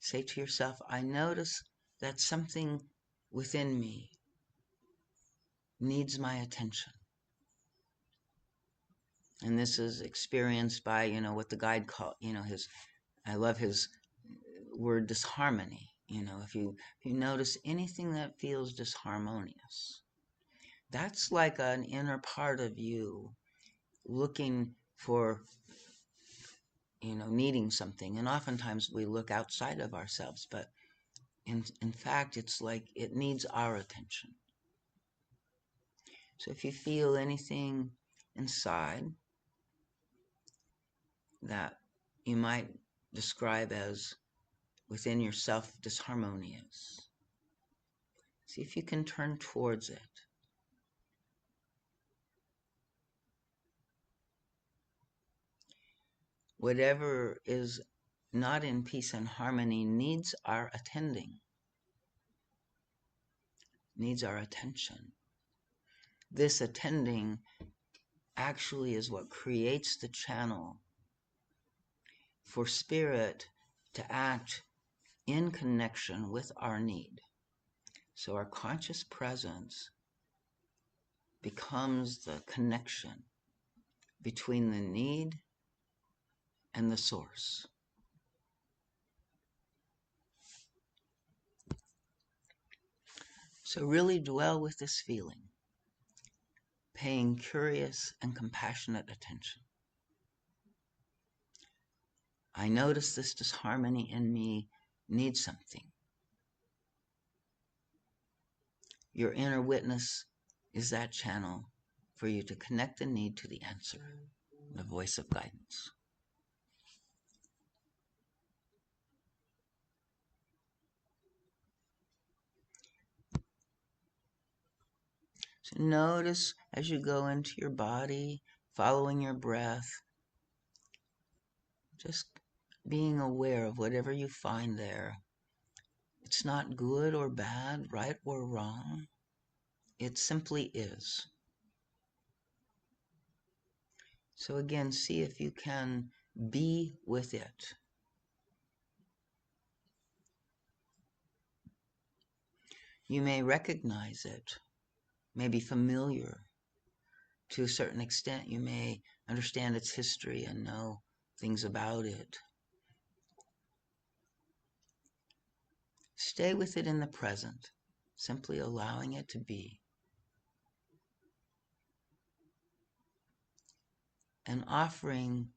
Say to yourself, I notice that something within me needs my attention. And this is experienced by, what the guide called, I love his word disharmony. If you notice anything that feels disharmonious, that's like an inner part of you looking for, needing something. And oftentimes we look outside of ourselves, but in fact, it's like it needs our attention. So if you feel anything inside that you might describe as within yourself disharmonious, see if you can turn towards it. Whatever is not in peace and harmony needs our attending, needs our attention. This attending actually is what creates the channel for spirit to act in connection with our need. So our conscious presence becomes the connection between the need and the source. So really dwell with this feeling, paying curious and compassionate attention. I notice this disharmony in me needs something. Your inner witness is that channel for you to connect the need to the answer, the voice of guidance. So notice as you go into your body, following your breath, just being aware of whatever you find there. It's not good or bad, right or wrong. It simply is. So again, see if you can be with it. You may recognize it, may be familiar to a certain extent. You may understand its history and know things about it. Stay with it in the present, simply allowing it to be. And offering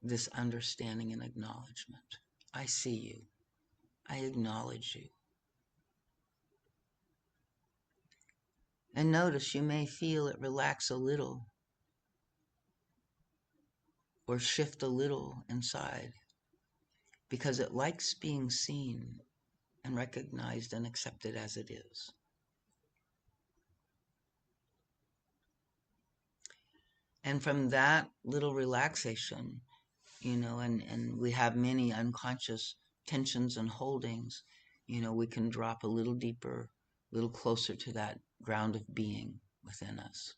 this understanding and acknowledgement. I see you. I acknowledge you. And notice you may feel it relax a little or shift a little inside because it likes being seen and recognized and accepted as it is. And from that little relaxation, and we have many unconscious tensions and holdings, we can drop a little deeper, a little closer to that ground of being within us.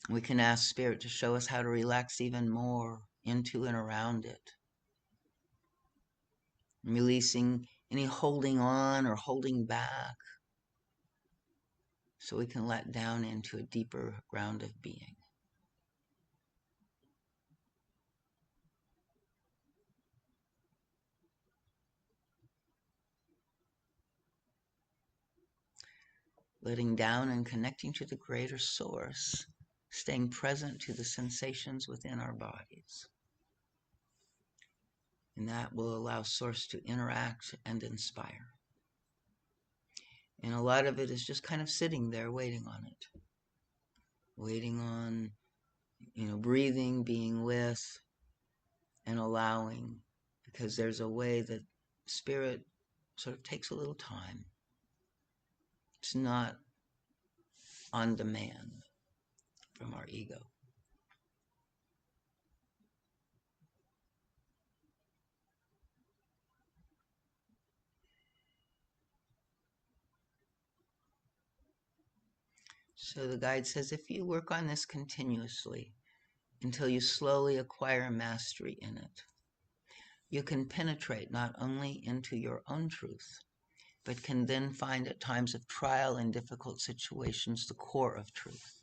We can ask Spirit to show us how to relax even more into and around it, releasing any holding on or holding back so we can let down into a deeper ground of being. Letting down and connecting to the greater source, staying present to the sensations within our bodies. And that will allow source to interact and inspire. And a lot of it is just kind of sitting there waiting on it. Waiting on, breathing, being with, and allowing. Because there's a way that Spirit sort of takes a little time. It's not on demand from our ego. So the guide says, if you work on this continuously until you slowly acquire mastery in it, you can penetrate not only into your own truth, but can then find at times of trial and difficult situations the core of truth.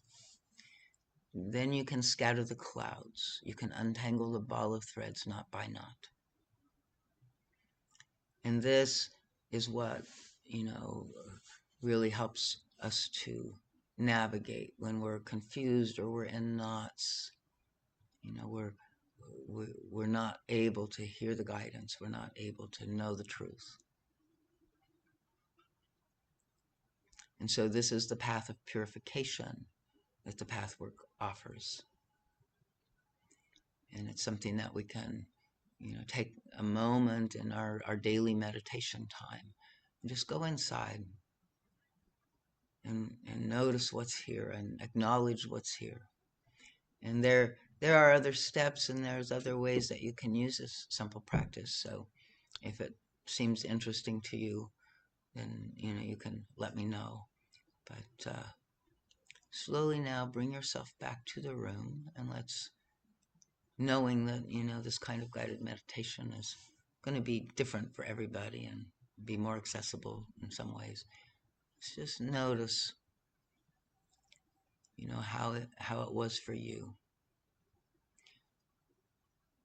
Then you can scatter the clouds. You can untangle the ball of threads knot by knot. And this is what, really helps us to navigate when we're confused or we're in knots. We're not able to hear the guidance. We're not able to know the truth. And so this is the path of purification that the Pathwork offers. And it's something that we can, take a moment in our daily meditation time and just go inside and notice what's here and acknowledge what's here. And there are other steps and there's other ways that you can use this simple practice. So if it seems interesting to you, then, you can let me know. But slowly now bring yourself back to the room and let's, knowing that, this kind of guided meditation is going to be different for everybody and be more accessible in some ways. Let's just notice, how it was for you.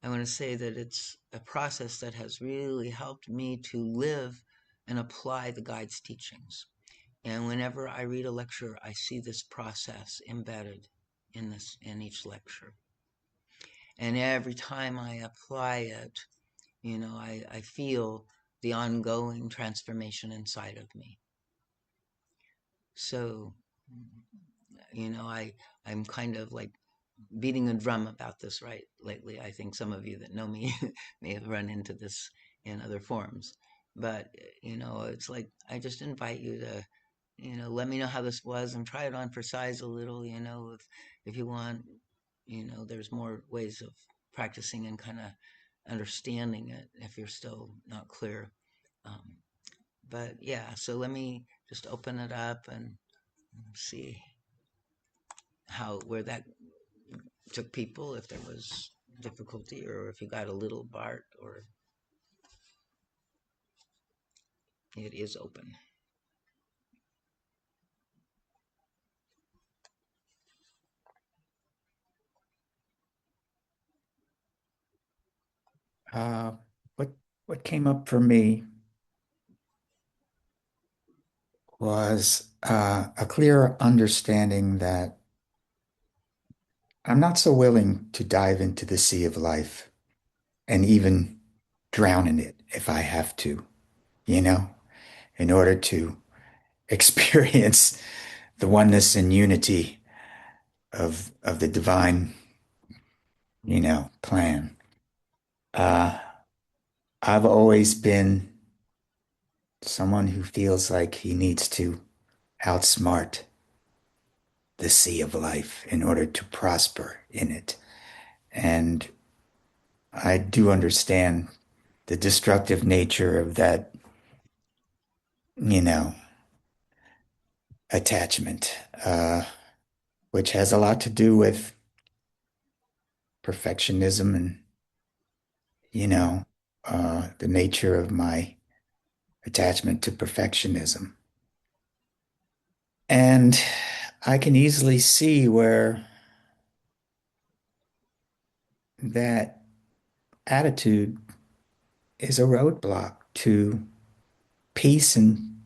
I want to say that it's a process that has really helped me to live and apply the guide's teachings. And whenever I read a lecture, I see this process embedded in each lecture. And every time I apply it, I feel the ongoing transformation inside of me. So, I'm kind of like beating a drum about this right lately. I think some of you that know me may have run into this in other forms. But, it's like I just invite you to let me know how this was and try it on for size a little, if you want, there's more ways of practicing and kind of understanding it if you're still not clear. Um, but yeah, so let me just open it up and see where that took people, if there was difficulty or if you got a little Bart or it is open. Uh, what what came up for me was a clear understanding that I'm not so willing to dive into the sea of life and even drown in it if I have to, you know, in order to experience the oneness and unity of the divine, plan. Uh, I've always been someone who feels like he needs to outsmart the sea of life in order to prosper in it. And I do understand the destructive nature of that, you know, attachment, which has a lot to do with perfectionism and, you know, the nature of my attachment to perfectionism. And I can easily see where that attitude is a roadblock to peace and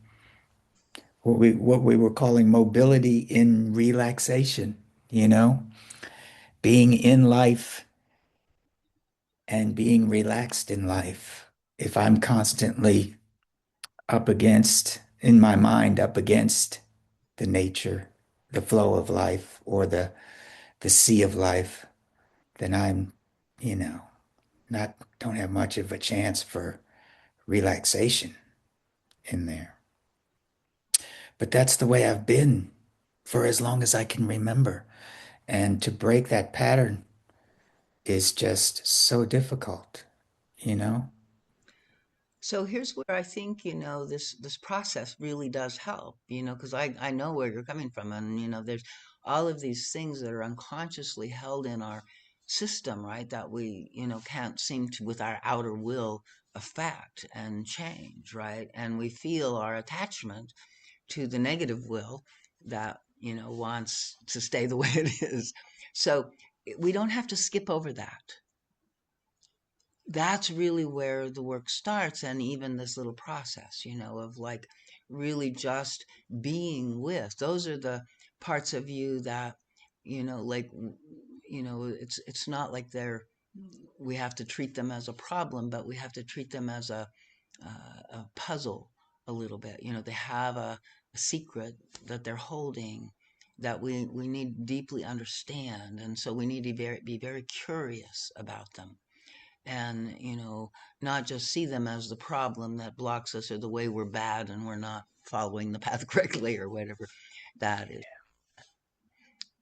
what we were calling mobility in relaxation, you know, being in life and being relaxed in life. If I'm constantly up against, in my mind, up against the nature, the flow of life, or the sea of life, then I'm, you know, not don't have much of a chance for relaxation in there. But that's the way I've been for as long as I can remember. And to break that pattern is just so difficult, you know? So here's where I think, this process really does help, because I know where you're coming from. And, there's all of these things that are unconsciously held in our system, right? That we, can't seem to, with our outer will, affect and change, right? And we feel our attachment to the negative will that, wants to stay the way it is. So we don't have to skip over that. That's really where the work starts, and even this little process, of like really just being with. Those are the parts of you that, like, it's not like we have to treat them as a problem, but we have to treat them as a puzzle a little bit. They have a secret that they're holding that we need to deeply understand, and so we need to be very curious about them, and not just see them as the problem that blocks us or the way we're bad and we're not following the path correctly or whatever that is.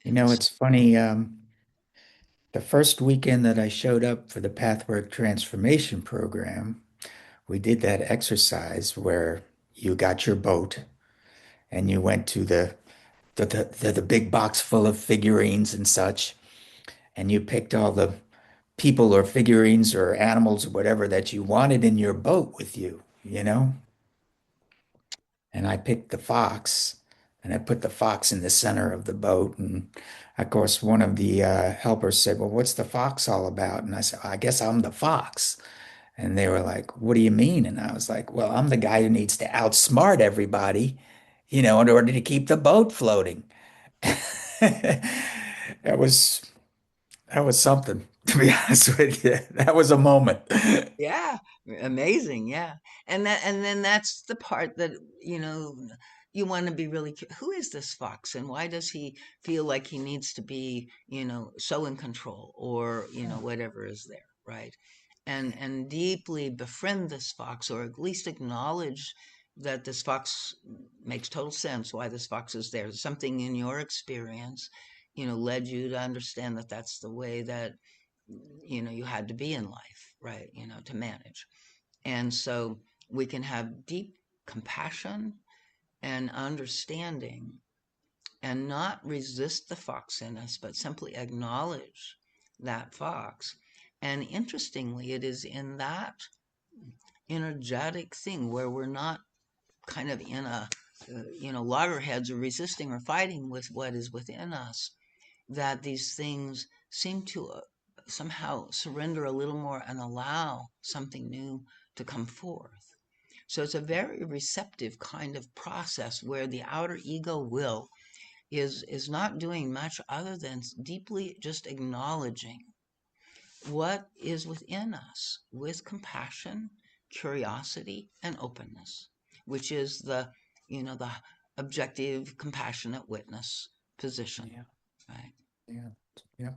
You know, And it's funny. The first weekend that I showed up for the Pathwork Transformation Program, we did that exercise where you got your boat and you went to the big box full of figurines and such, and you picked all the people or figurines or animals or whatever that you wanted in your boat with you, you know? And I picked the fox and I put the fox in the center of the boat. And of course, one of the helpers said, "Well, what's the fox all about?" And I said, "I guess I'm the fox." And they were like, "What do you mean?" And I was like, "Well, I'm the guy who needs to outsmart everybody, in order to keep the boat floating." That was that was something, to be honest with you. That was a moment. yeah, amazing, yeah. And then that's the part that, you know you want to be really who is this fox and why does he feel like he needs to be, so in control, or whatever is there, right? And deeply befriend this fox, or at least acknowledge, that this fox makes total sense why this fox is there. Something in your experience, led you to understand that that's the way that, you had to be in life, right? To manage. And so we can have deep compassion and understanding and not resist the fox in us, but simply acknowledge that fox. And interestingly, it is in that energetic thing where we're not kind of in a, loggerheads or resisting or fighting with what is within us, that these things seem to somehow surrender a little more and allow something new to come forth. So it's a very receptive kind of process where the outer ego will is not doing much other than deeply just acknowledging what is within us with compassion, curiosity, and openness, which is the objective, compassionate witness position, Yeah. right? Yeah. Yeah.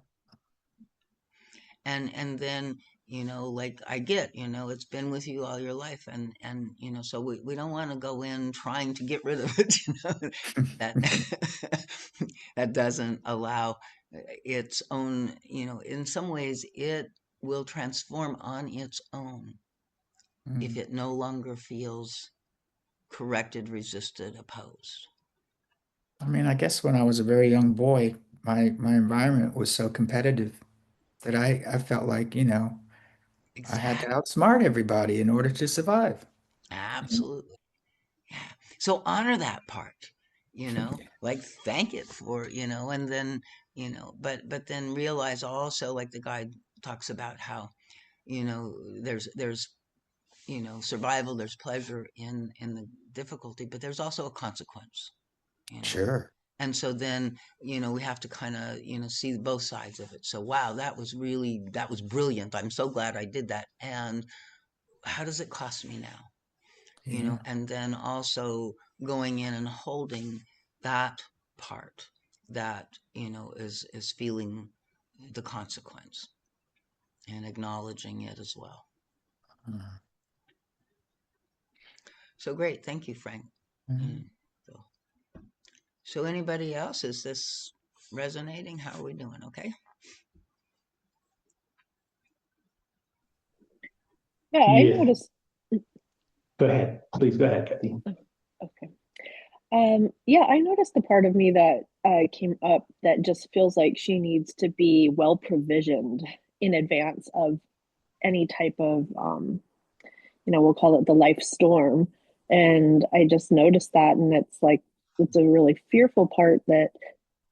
And then, like I get, it's been with you all your life, and so we don't want to go in trying to get rid of it, that that doesn't allow its own, in some ways it will transform on its own if Mm. it no longer feels corrected, resisted, opposed. I mean, I guess when I was a very young boy, my environment was so competitive that I felt like, I had to Exactly. outsmart everybody in order to survive. Absolutely. Yeah. So honor that part, like thank it for, and then, but then realize also, like the guide talks about how, there's survival, there's pleasure in the difficulty, but there's also a consequence, you know. Sure. And so then, we have to kind of, see both sides of it. So wow, that was brilliant. I'm so glad I did that. And how does it cost me now? Yeah. And then also going in and holding that part that, is feeling the consequence and acknowledging it as well. Uh, So great. Thank you, Frank. mhm. Mm, so, so anybody else, is this resonating? How are we doing? Okay. Yeah, I Yeah. noticed. Go ahead. Please go ahead, Kathy. Okay. Yeah, I noticed the part of me that came up that just feels like she needs to be well provisioned in advance of any type of, we'll call it the life storm. And I just noticed that, and it's like, it's a really fearful part that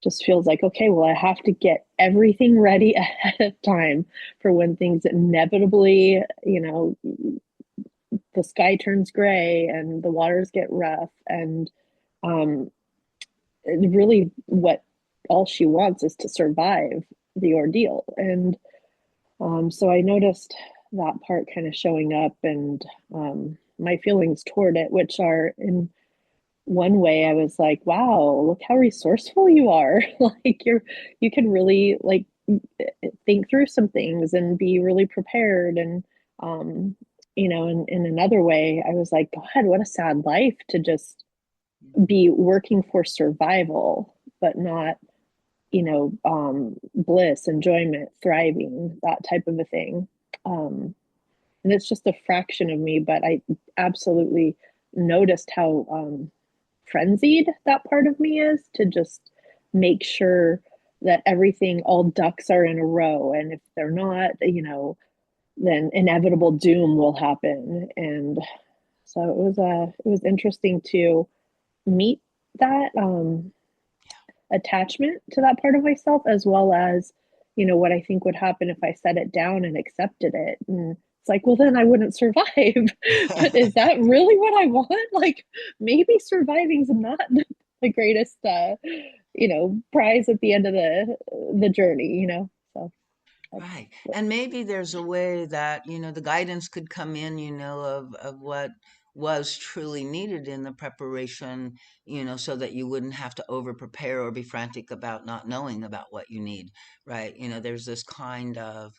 just feels like, okay, well, I have to get everything ready ahead of time for when things inevitably, the sky turns gray and the waters get rough. And um, really, what all she wants is to survive the ordeal. And so I noticed that part kind of showing up, and my feelings toward it, which are in one way, I was like, wow, look how resourceful you are. Like you can really like think through some things and be really prepared. And um, in another way, I was like, God, what a sad life to just be working for survival, but not, bliss, enjoyment, thriving, that type of a thing. Um, and it's just a fraction of me, but I absolutely noticed how frenzied that part of me is to just make sure that everything, all ducks are in a row. And if they're not, then inevitable doom will happen. And so it was interesting to meet that attachment to that part of myself, as well as, what I think would happen if I set it down and accepted it. And it's like, well, then I wouldn't survive. But is that really what I want? Like, maybe surviving's not the greatest, prize at the end of the journey, So that's Right. what. And maybe there's a way that, the guidance could come in, of what was truly needed in the preparation, so that you wouldn't have to over prepare or be frantic about not knowing about what you need, right? There's this kind of,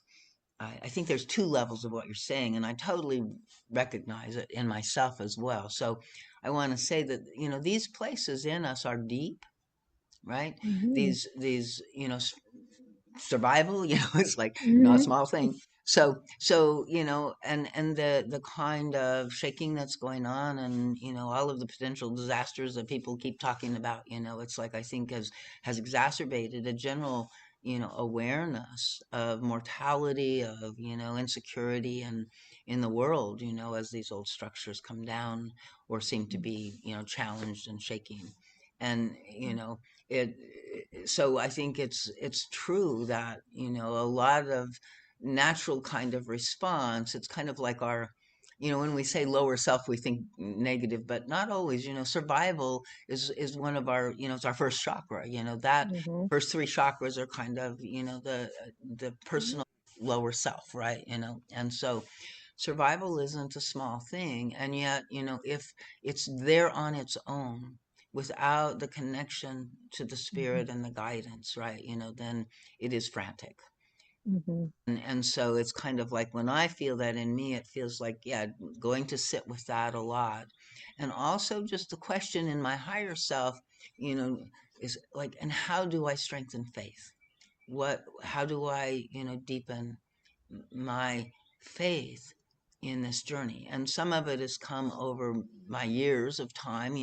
I think there's two levels of what you're saying, and I totally recognize it in myself as well. So I want to say that, these places in us are deep, right? Mhm. These, survival, it's like not a Mhm. small thing. So and the kind of shaking that's going on, and all of the potential disasters that people keep talking about, it's like, I think has exacerbated a general awareness of mortality, of insecurity, and in the world, as these old structures come down or seem to be challenged and shaking. And it so I think it's true that a lot of natural kind of response, it's kind of like our, when we say lower self, we think negative, but not always. Survival is one of our, it's our first chakra. That Mhm. first three chakras are kind of the personal lower self, right? And so survival isn't a small thing, and yet if it's there on its own without the connection to the Mhm. spirit and the guidance, right? Then it is frantic. Mhm. And so it's kind of like, when I feel that in me, it feels like, yeah, going to sit with that a lot. And also just the question in my higher self, you know, is like, and how do I strengthen faith? How do I, deepen my faith in this journey? And some of it has come over my years of time,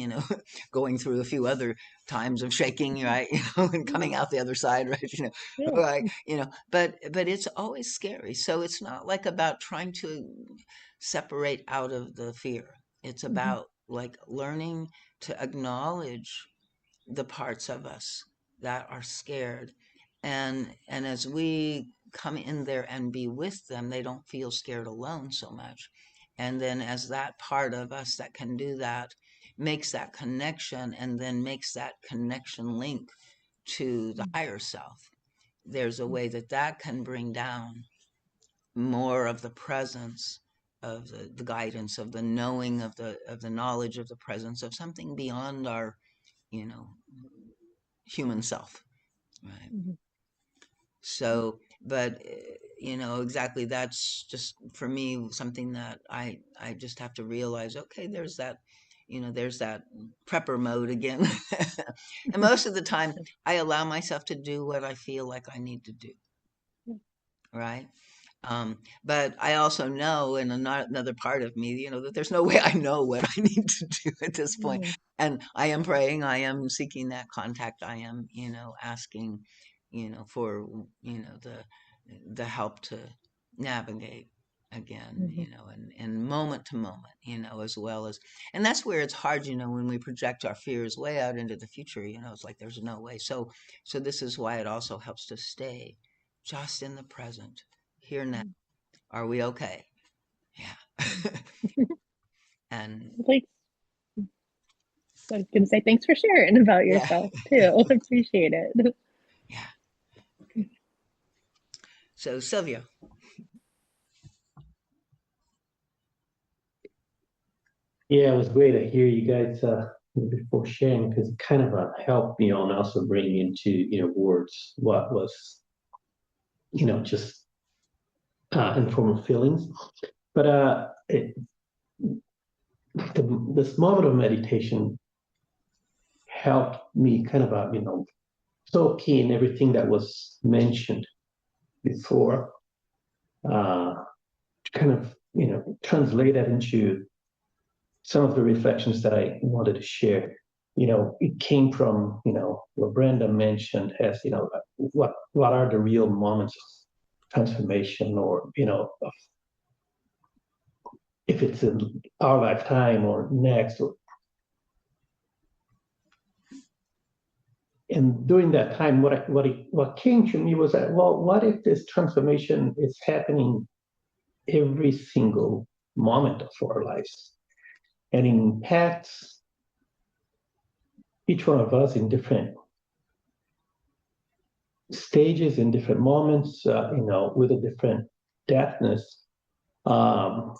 going through a few other times of shaking, right? And coming out the other side, right? Yeah. Right, but it's always scary. So it's not like about trying to separate out of the fear. It's Mhm. about like learning to acknowledge the parts of us that are scared, and as we come in there and be with them, they don't feel scared alone so much. And then as that part of us that can do that makes that connection, and then makes that connection link to the higher self, there's a way that that can bring down more of the presence of the guidance, of the knowing, of the knowledge, of the presence of something beyond our you know human self, right? Mhm. So, but exactly, that's just for me something that I just have to realize. Okay, there's that prepper mode again. And most of the time I allow myself to do what I feel like I need to do, right? But I also know, in another part of me, that there's no way I know what I need to do at this point. Mhm. And I am praying, I am seeking that contact, I am, asking, for, the help to navigate again, Mhm. and moment to moment, as well as, and that's where it's hard, when we project our fears way out into the future, it's like there's no way. So this is why it also helps to stay just in the present, here now. Are we okay? Yeah. And Like, I was gonna say thanks for sharing about yeah, yourself too. Appreciate it. yeah. So Sylvia. Yeah, it was great to hear you guys before sharing, because it kind of helped me on also bring into words what was just informal feelings. But this moment of meditation helped me kind of soak in everything that was mentioned before, to kind of translate that into some of the reflections that I wanted to share. It came from what Brenda mentioned as what are the real moments of transformation, or if it's in our lifetime or next. And during that time, what came to me was that, well, what if this transformation is happening every single moment of our lives, and impacts each one of us in different stages, in different moments, with a different depthness. Um,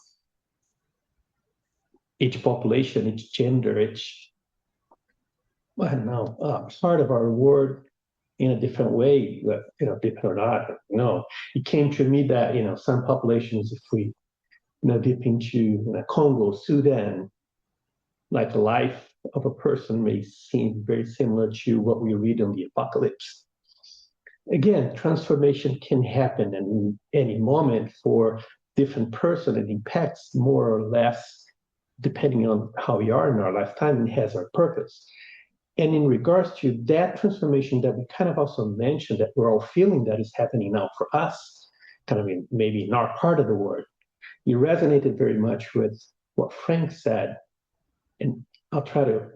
each population, each gender, each, I don't know, part of our world in a different way, different or not. No, it came to me that some populations, if we dip into Congo, Sudan, like the life of a person may seem very similar to what we read in the apocalypse. Again, transformation can happen in any moment for different person. It impacts more or less depending on how we are in our lifetime and has our purpose. And in regards to that transformation that we kind of also mentioned that we're all feeling that is happening now for us, kind of maybe in our part of the world, you resonated very much with what Frank said. And I'll try to,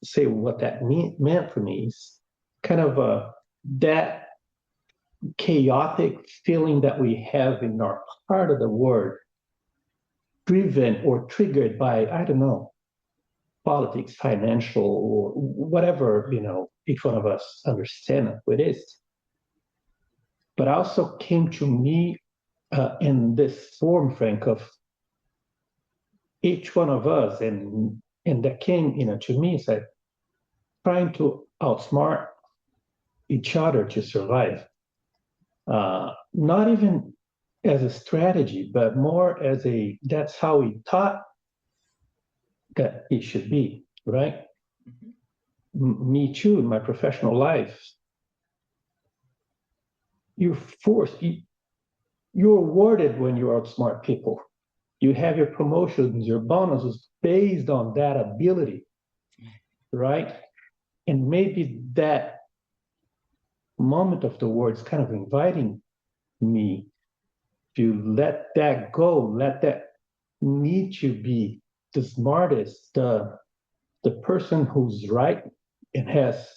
say what that meant for me is kind of that chaotic feeling that we have in our part of the world, driven or triggered by, I don't know, politics, financial, or whatever, each one of us understand what it is. But also came to me in this form, Frank, of each one of us, and that came, to me, is like trying to outsmart each other to survive. Not even as a strategy, but more as that's how we taught that it should be, right? Me too, in my professional life, you're forced, you're awarded when you outsmart people. You have your promotions, your bonuses based on that ability, right? And maybe that moment of the word is kind of inviting me to let that go, let that need to be the smartest, the person who's right and has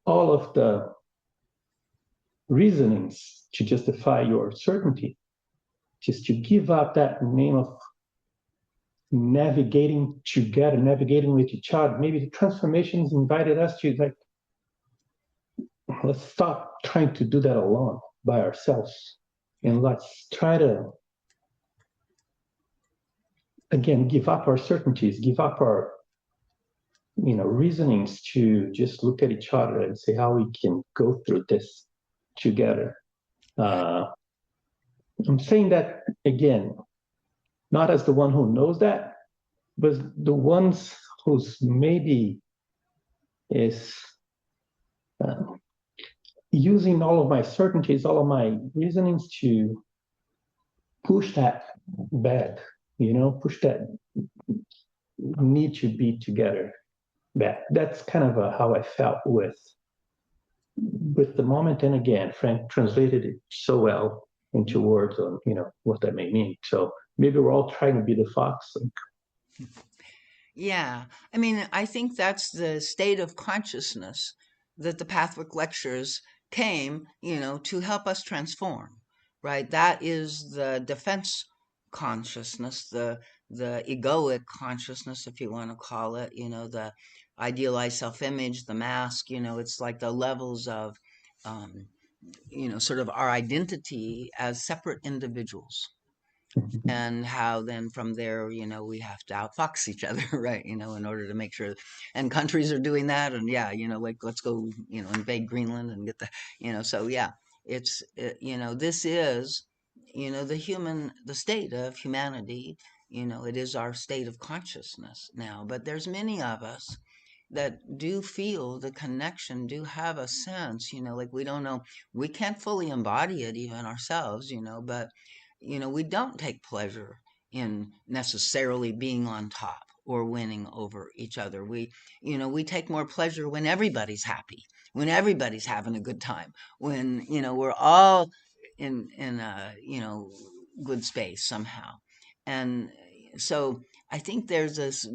all of the reasonings to justify your certainty, just to give up that name of navigating together, navigating with each other. Maybe the transformations invited us to like, let's stop trying to do that alone by ourselves. And let's try to, again, give up our certainties, give up our reasonings to just look at each other and say how we can go through this together. I'm saying that again, not as the one who knows that, but the ones who's maybe is using all of my certainties, all of my reasonings to push that back, push that need to be together back. That's kind of how I felt with the moment. And again, Frank translated it so well into words on, what that may mean. So maybe we're all trying to be the fox. Yeah, I mean, I think that's the state of consciousness that the Pathwork lectures came, to help us transform, right? That is the defense consciousness, the egoic consciousness, if you want to call it, the idealized self-image, the mask, it's like the levels of, um, sort of our identity as separate individuals, and how then from there, we have to outfox each other, right? In order to make sure, and countries are doing that, and yeah, like let's go, invade Greenland and get the, so yeah, this is, the state of humanity. It is our state of consciousness now, but there's many of us that do feel the connection, do have a sense, like we don't know, we can't fully embody it even ourselves, but we don't take pleasure in necessarily being on top or winning over each other. We take more pleasure when everybody's happy, when everybody's having a good time, when, we're all in a, good space somehow. And so I think there's this,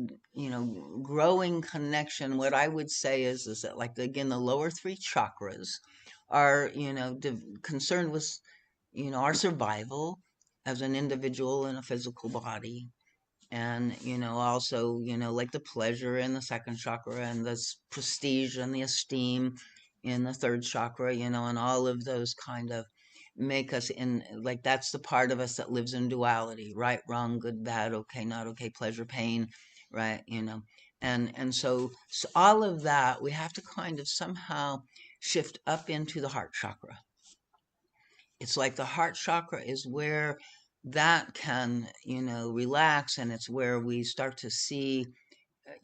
growing connection. What I would say is that, like, again, the lower three chakras are, concerned with, our survival as an individual in a physical body. And, also, like the pleasure in the second chakra, and the prestige and the esteem in the third chakra, and all of those kind of make us in, like, that's the part of us that lives in duality: right, wrong, good, bad, okay, not okay, pleasure, pain, right? And so all of that we have to kind of somehow shift up into the heart chakra. It's like the heart chakra is where that can, relax, and it's where we start to see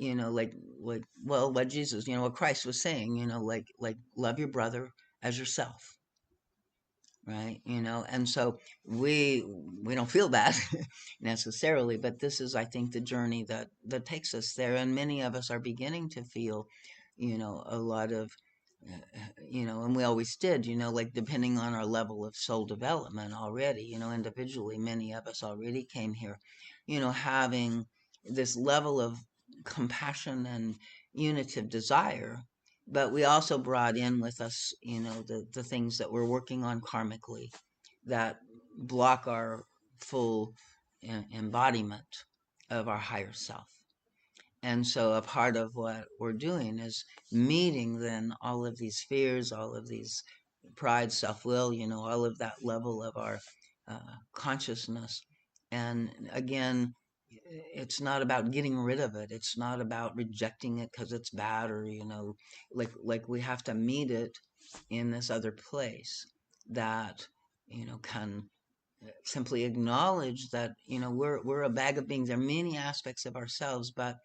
well, what Jesus, what Christ was saying, like love your brother as yourself, right? And so we don't feel that necessarily, but this is, I think, the journey that takes us there, and many of us are beginning to feel, a lot of, and we always did, like depending on our level of soul development already, individually, many of us already came here, having this level of compassion and unitive desire, but we also brought in with us, the things that we're working on karmically that block our full embodiment of our higher self. And so a part of what we're doing is meeting then all of these fears, all of these pride, self-will, all of that level of our consciousness. And again, it's not about getting rid of it. It's not about rejecting it because it's bad, or like we have to meet it in this other place that can simply acknowledge that we're a bag of beings. There are many aspects of ourselves, but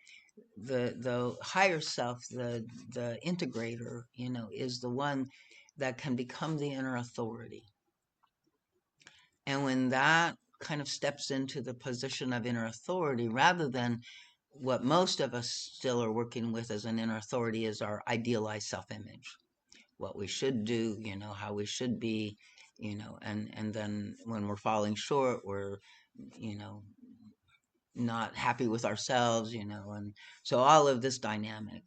the higher self, the integrator, is the one that can become the inner authority. And when that kind of steps into the position of inner authority, rather than what most of us still are working with as an inner authority is our idealized self-image, what we should do, how we should be, and then when we're falling short, we're, you know, not happy with ourselves, and so all of this dynamic.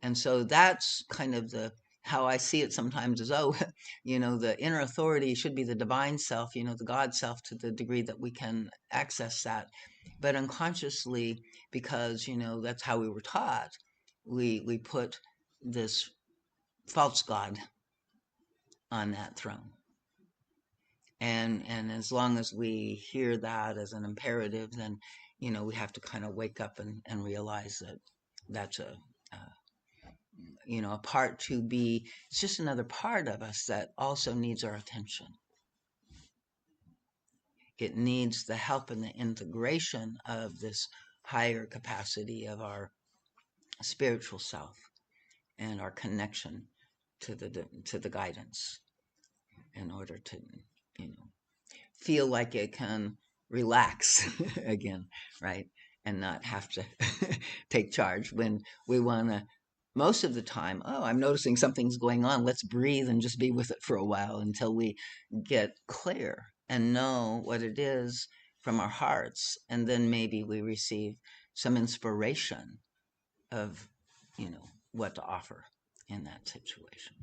And so that's kind of how I see it sometimes is, the inner authority should be the divine self, the God self, to the degree that we can access that. But unconsciously, because, that's how we were taught, we put this false God on that throne. And as long as we hear that as an imperative, then we have to kind of wake up and realize that that's a part to be. It's just another part of us that also needs our attention. It needs the help and the integration of this higher capacity of our spiritual self and our connection to the guidance, in order to feel like it can relax again, right? And not have to take charge when we want to. Most of the time, I'm noticing something's going on. Let's breathe and just be with it for a while until we get clear and know what it is from our hearts. And then maybe we receive some inspiration of, what to offer in that situation.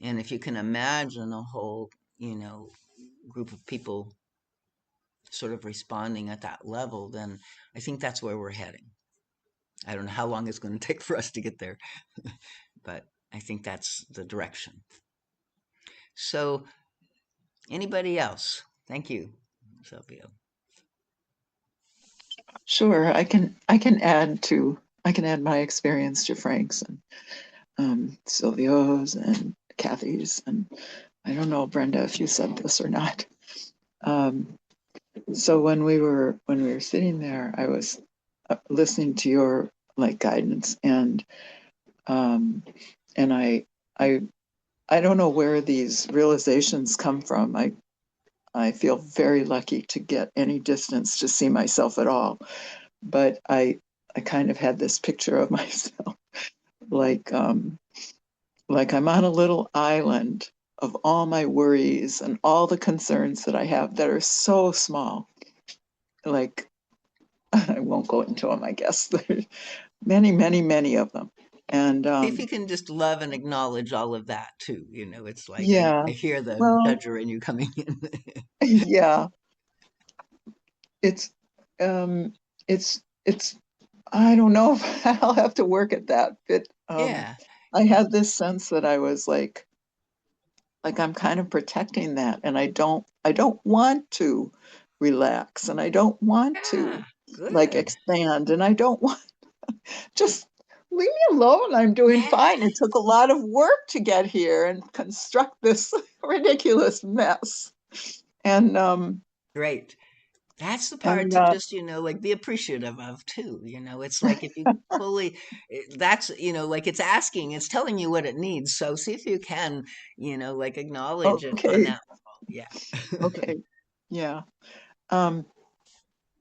And if you can imagine a whole, group of people sort of responding at that level, then I think that's where we're heading. I don't know how long it's going to take for us to get there, but I think that's the direction. So, anybody else? Thank you, Sylvia. Sure, I can add my experience to Frank's and Silvio's and Kathy's, and I don't know, Brenda, if you said this or not. So when we were sitting there, I was listening to your guidance, and I don't know where these realizations come from. I feel very lucky to get any distance to see myself at all, but I kind of had this picture of myself like I'm on a little island of all my worries and all the concerns that I have that are so small. Like, I won't go into them, I guess. There's many, many, many of them. And see if you can just love and acknowledge all of that too. It's like yeah, I hear the well, judger in you coming in. yeah, it's it's I don't know if I'll have to work at that, but Yeah. I had this sense that I was like I'm kind of protecting that, and I don't want to relax, and I don't want to Good. expand, and I don't want just leave me alone. I'm doing fine. It took a lot of work to get here and construct this ridiculous mess. And Great. That's the part And to just, like be appreciative of too. It's like if you fully, that's, like it's asking, it's telling you what it needs. So see if you can, like acknowledge it on okay, that level. Yeah. okay, yeah, um,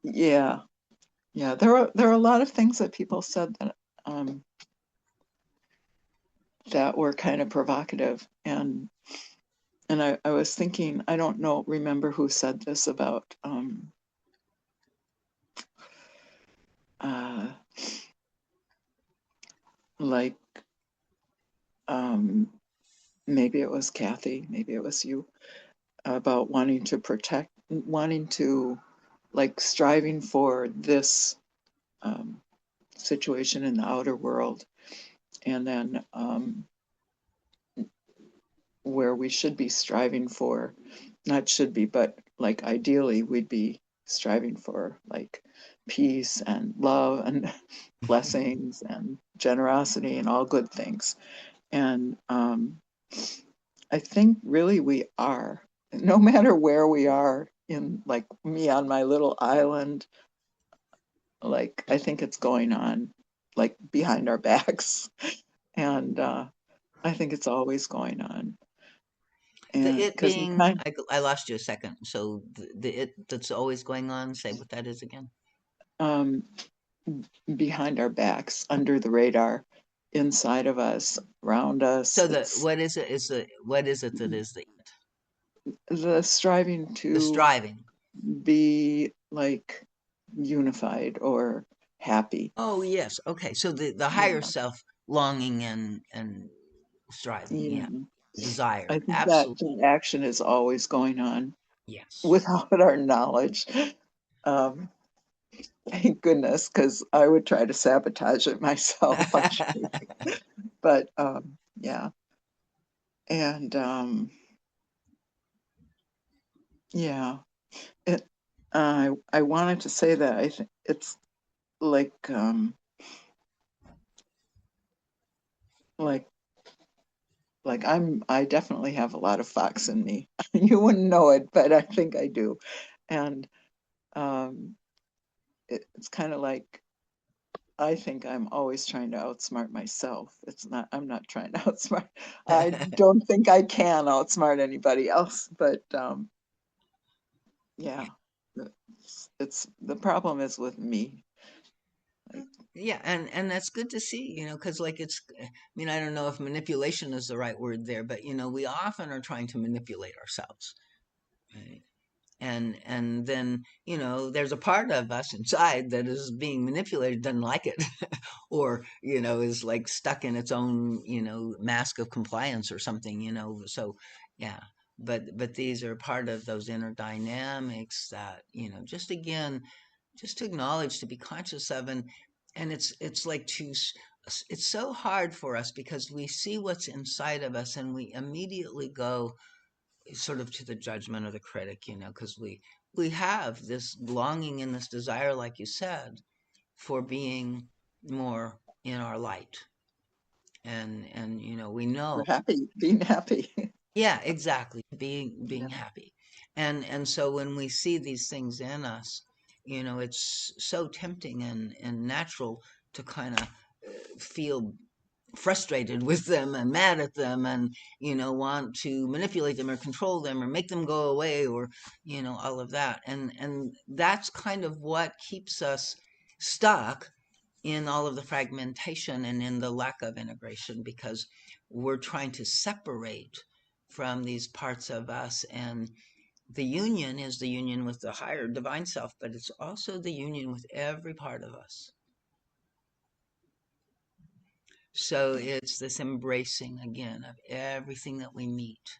yeah, yeah. There are a lot of things that people said um, that were kind of provocative, and I was thinking, I don't know, remember who said this about uh, like um, maybe it was Kathy, maybe it was you, about wanting to like striving for this um, situation in the outer world, and then where we should be striving for, not should be, but like ideally we'd be striving for like peace and love and blessings and generosity and all good things. And I think really we are, no matter where we are in, like me on my little island, like I think it's going on like behind our backs. And I think it's always going on. The And it because we being, kind I lost you a second. So the it that's always going on, say what that is again. um, behind our backs, under the radar, inside of us, around us, So it's what is it? What is it that is the it? the striving The to striving. be like unified or happy. Oh yes. Okay. So the higher Yeah, self longing and striving. yeah. Yeah. I Desire. think that Absolutely. that action is always going on Yes. without our knowledge. Um, thank goodness, because I would try to sabotage it myself, I'm sure. But yeah, and yeah, it. I wanted to say that I think it's like like I definitely have a lot of fox in me. You wouldn't know it, but I think I do. And um, it's kind of like I think I'm always trying to outsmart myself. It's not, I'm not trying to outsmart. I don't think I can outsmart anybody else, but yeah, it's the problem is with me. Like, Yeah, and that's good to see, because like I mean, I don't know if manipulation is the right word there, but we often are trying to manipulate ourselves, right? And then there's a part of us inside that is being manipulated, doesn't like it, or is like stuck in its own mask of compliance or something, so yeah. But these are part of those inner dynamics that just again, just to acknowledge, to be conscious of. And it's like it's so hard for us because we see what's inside of us and we immediately go sort of to the judgment or the critic, because we have this longing and this desire, like you said, for being more in our light. And we we're know, happy, being happy. yeah, exactly, being Yeah, happy. And so when we see these things in us, it's so tempting and natural to kind of feel frustrated with them and mad at them and want to manipulate them or control them or make them go away, or all of that. And that's kind of what keeps us stuck in all of the fragmentation and in the lack of integration, because we're trying to separate from these parts of us. And the union is the union with the higher divine self, but it's also the union with every part of us. So it's this embracing again of everything that we meet.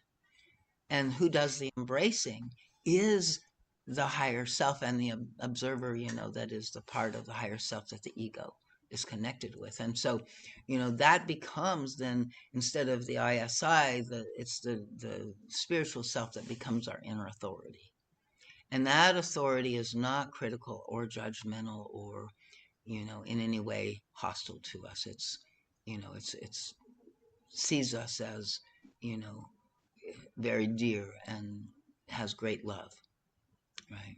And who does the embracing is the higher self, and the observer, that is the part of the higher self that the ego is connected with. And so, that becomes then, instead of the ISI, it's the spiritual self that becomes our inner authority. And that authority is not critical or judgmental or, in any way hostile to us. It's sees us as, you know, very dear and has great love, right?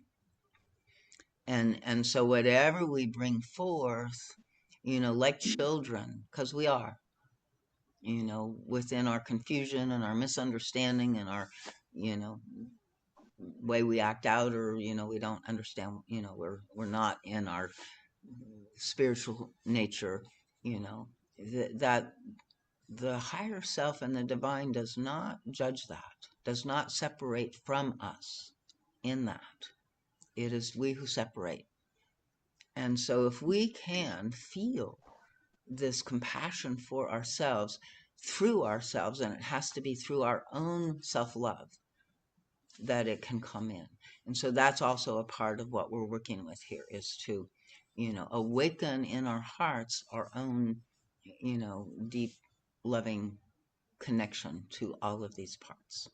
And so whatever we bring forth, like children, because we are, within our confusion and our misunderstanding and our, you know, way we act out, or we don't understand, we're not in our spiritual nature, that the higher self and the divine does not judge that, does not separate from us in that. It is we who separate. And so if we can feel this compassion for ourselves through ourselves, and it has to be through our own self-love that it can come in. And so that's also a part of what we're working with here, is to, awaken in our hearts our own, deep loving connection to all of these parts.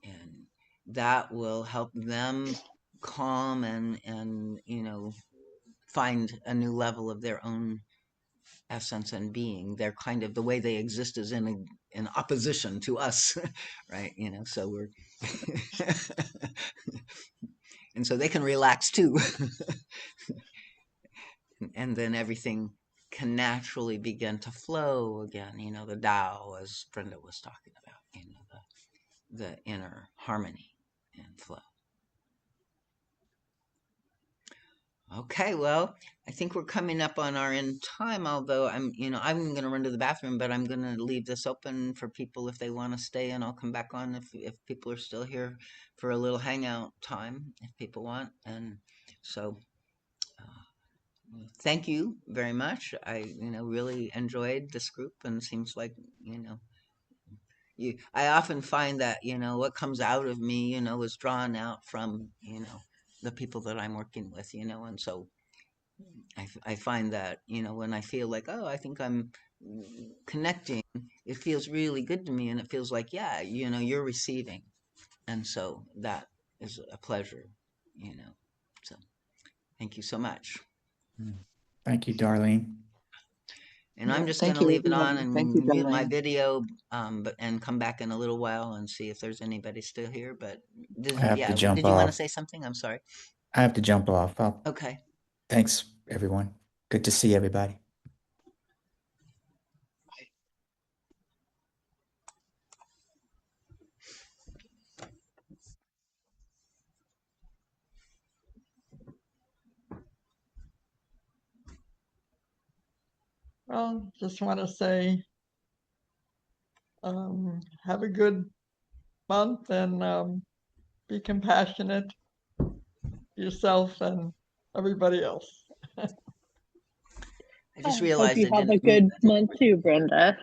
And that will help them calm and find a new level of their own essence and being. They're kind of, the way they exist is in opposition to us, right? So we're and so they can relax too. And then everything can naturally begin to flow again, the Tao, as Brenda was talking about, the inner harmony and flow. Okay, well, I think we're coming up on our end time, although I'm going to run to the bathroom, but I'm going to leave this open for people if they want to stay, and I'll come back on if people are still here for a little hangout time, if people want. And so thank you very much. I, really enjoyed this group, and it seems like, I often find that, what comes out of me, is drawn out from, the people that I'm working with, and so I find that, when I feel like, oh, I think I'm connecting, it feels really good to me. And it feels like, yeah, you're receiving. And so that is a pleasure, So thank you so much. Thank you, Darlene. And I'm just going Thank to you, leave it everyone. on Thank you, and mute my Darlene. video, and come back in a little while and see if there's anybody still here. But I have to jump did you want to off. say something? I'm sorry. I have to jump off. Okay. Thanks, everyone. Good to see everybody. Well, just want to say, have a good month, and be compassionate to yourself and everybody else. I just I hope realized you I have a didn't. good month too, Brenda.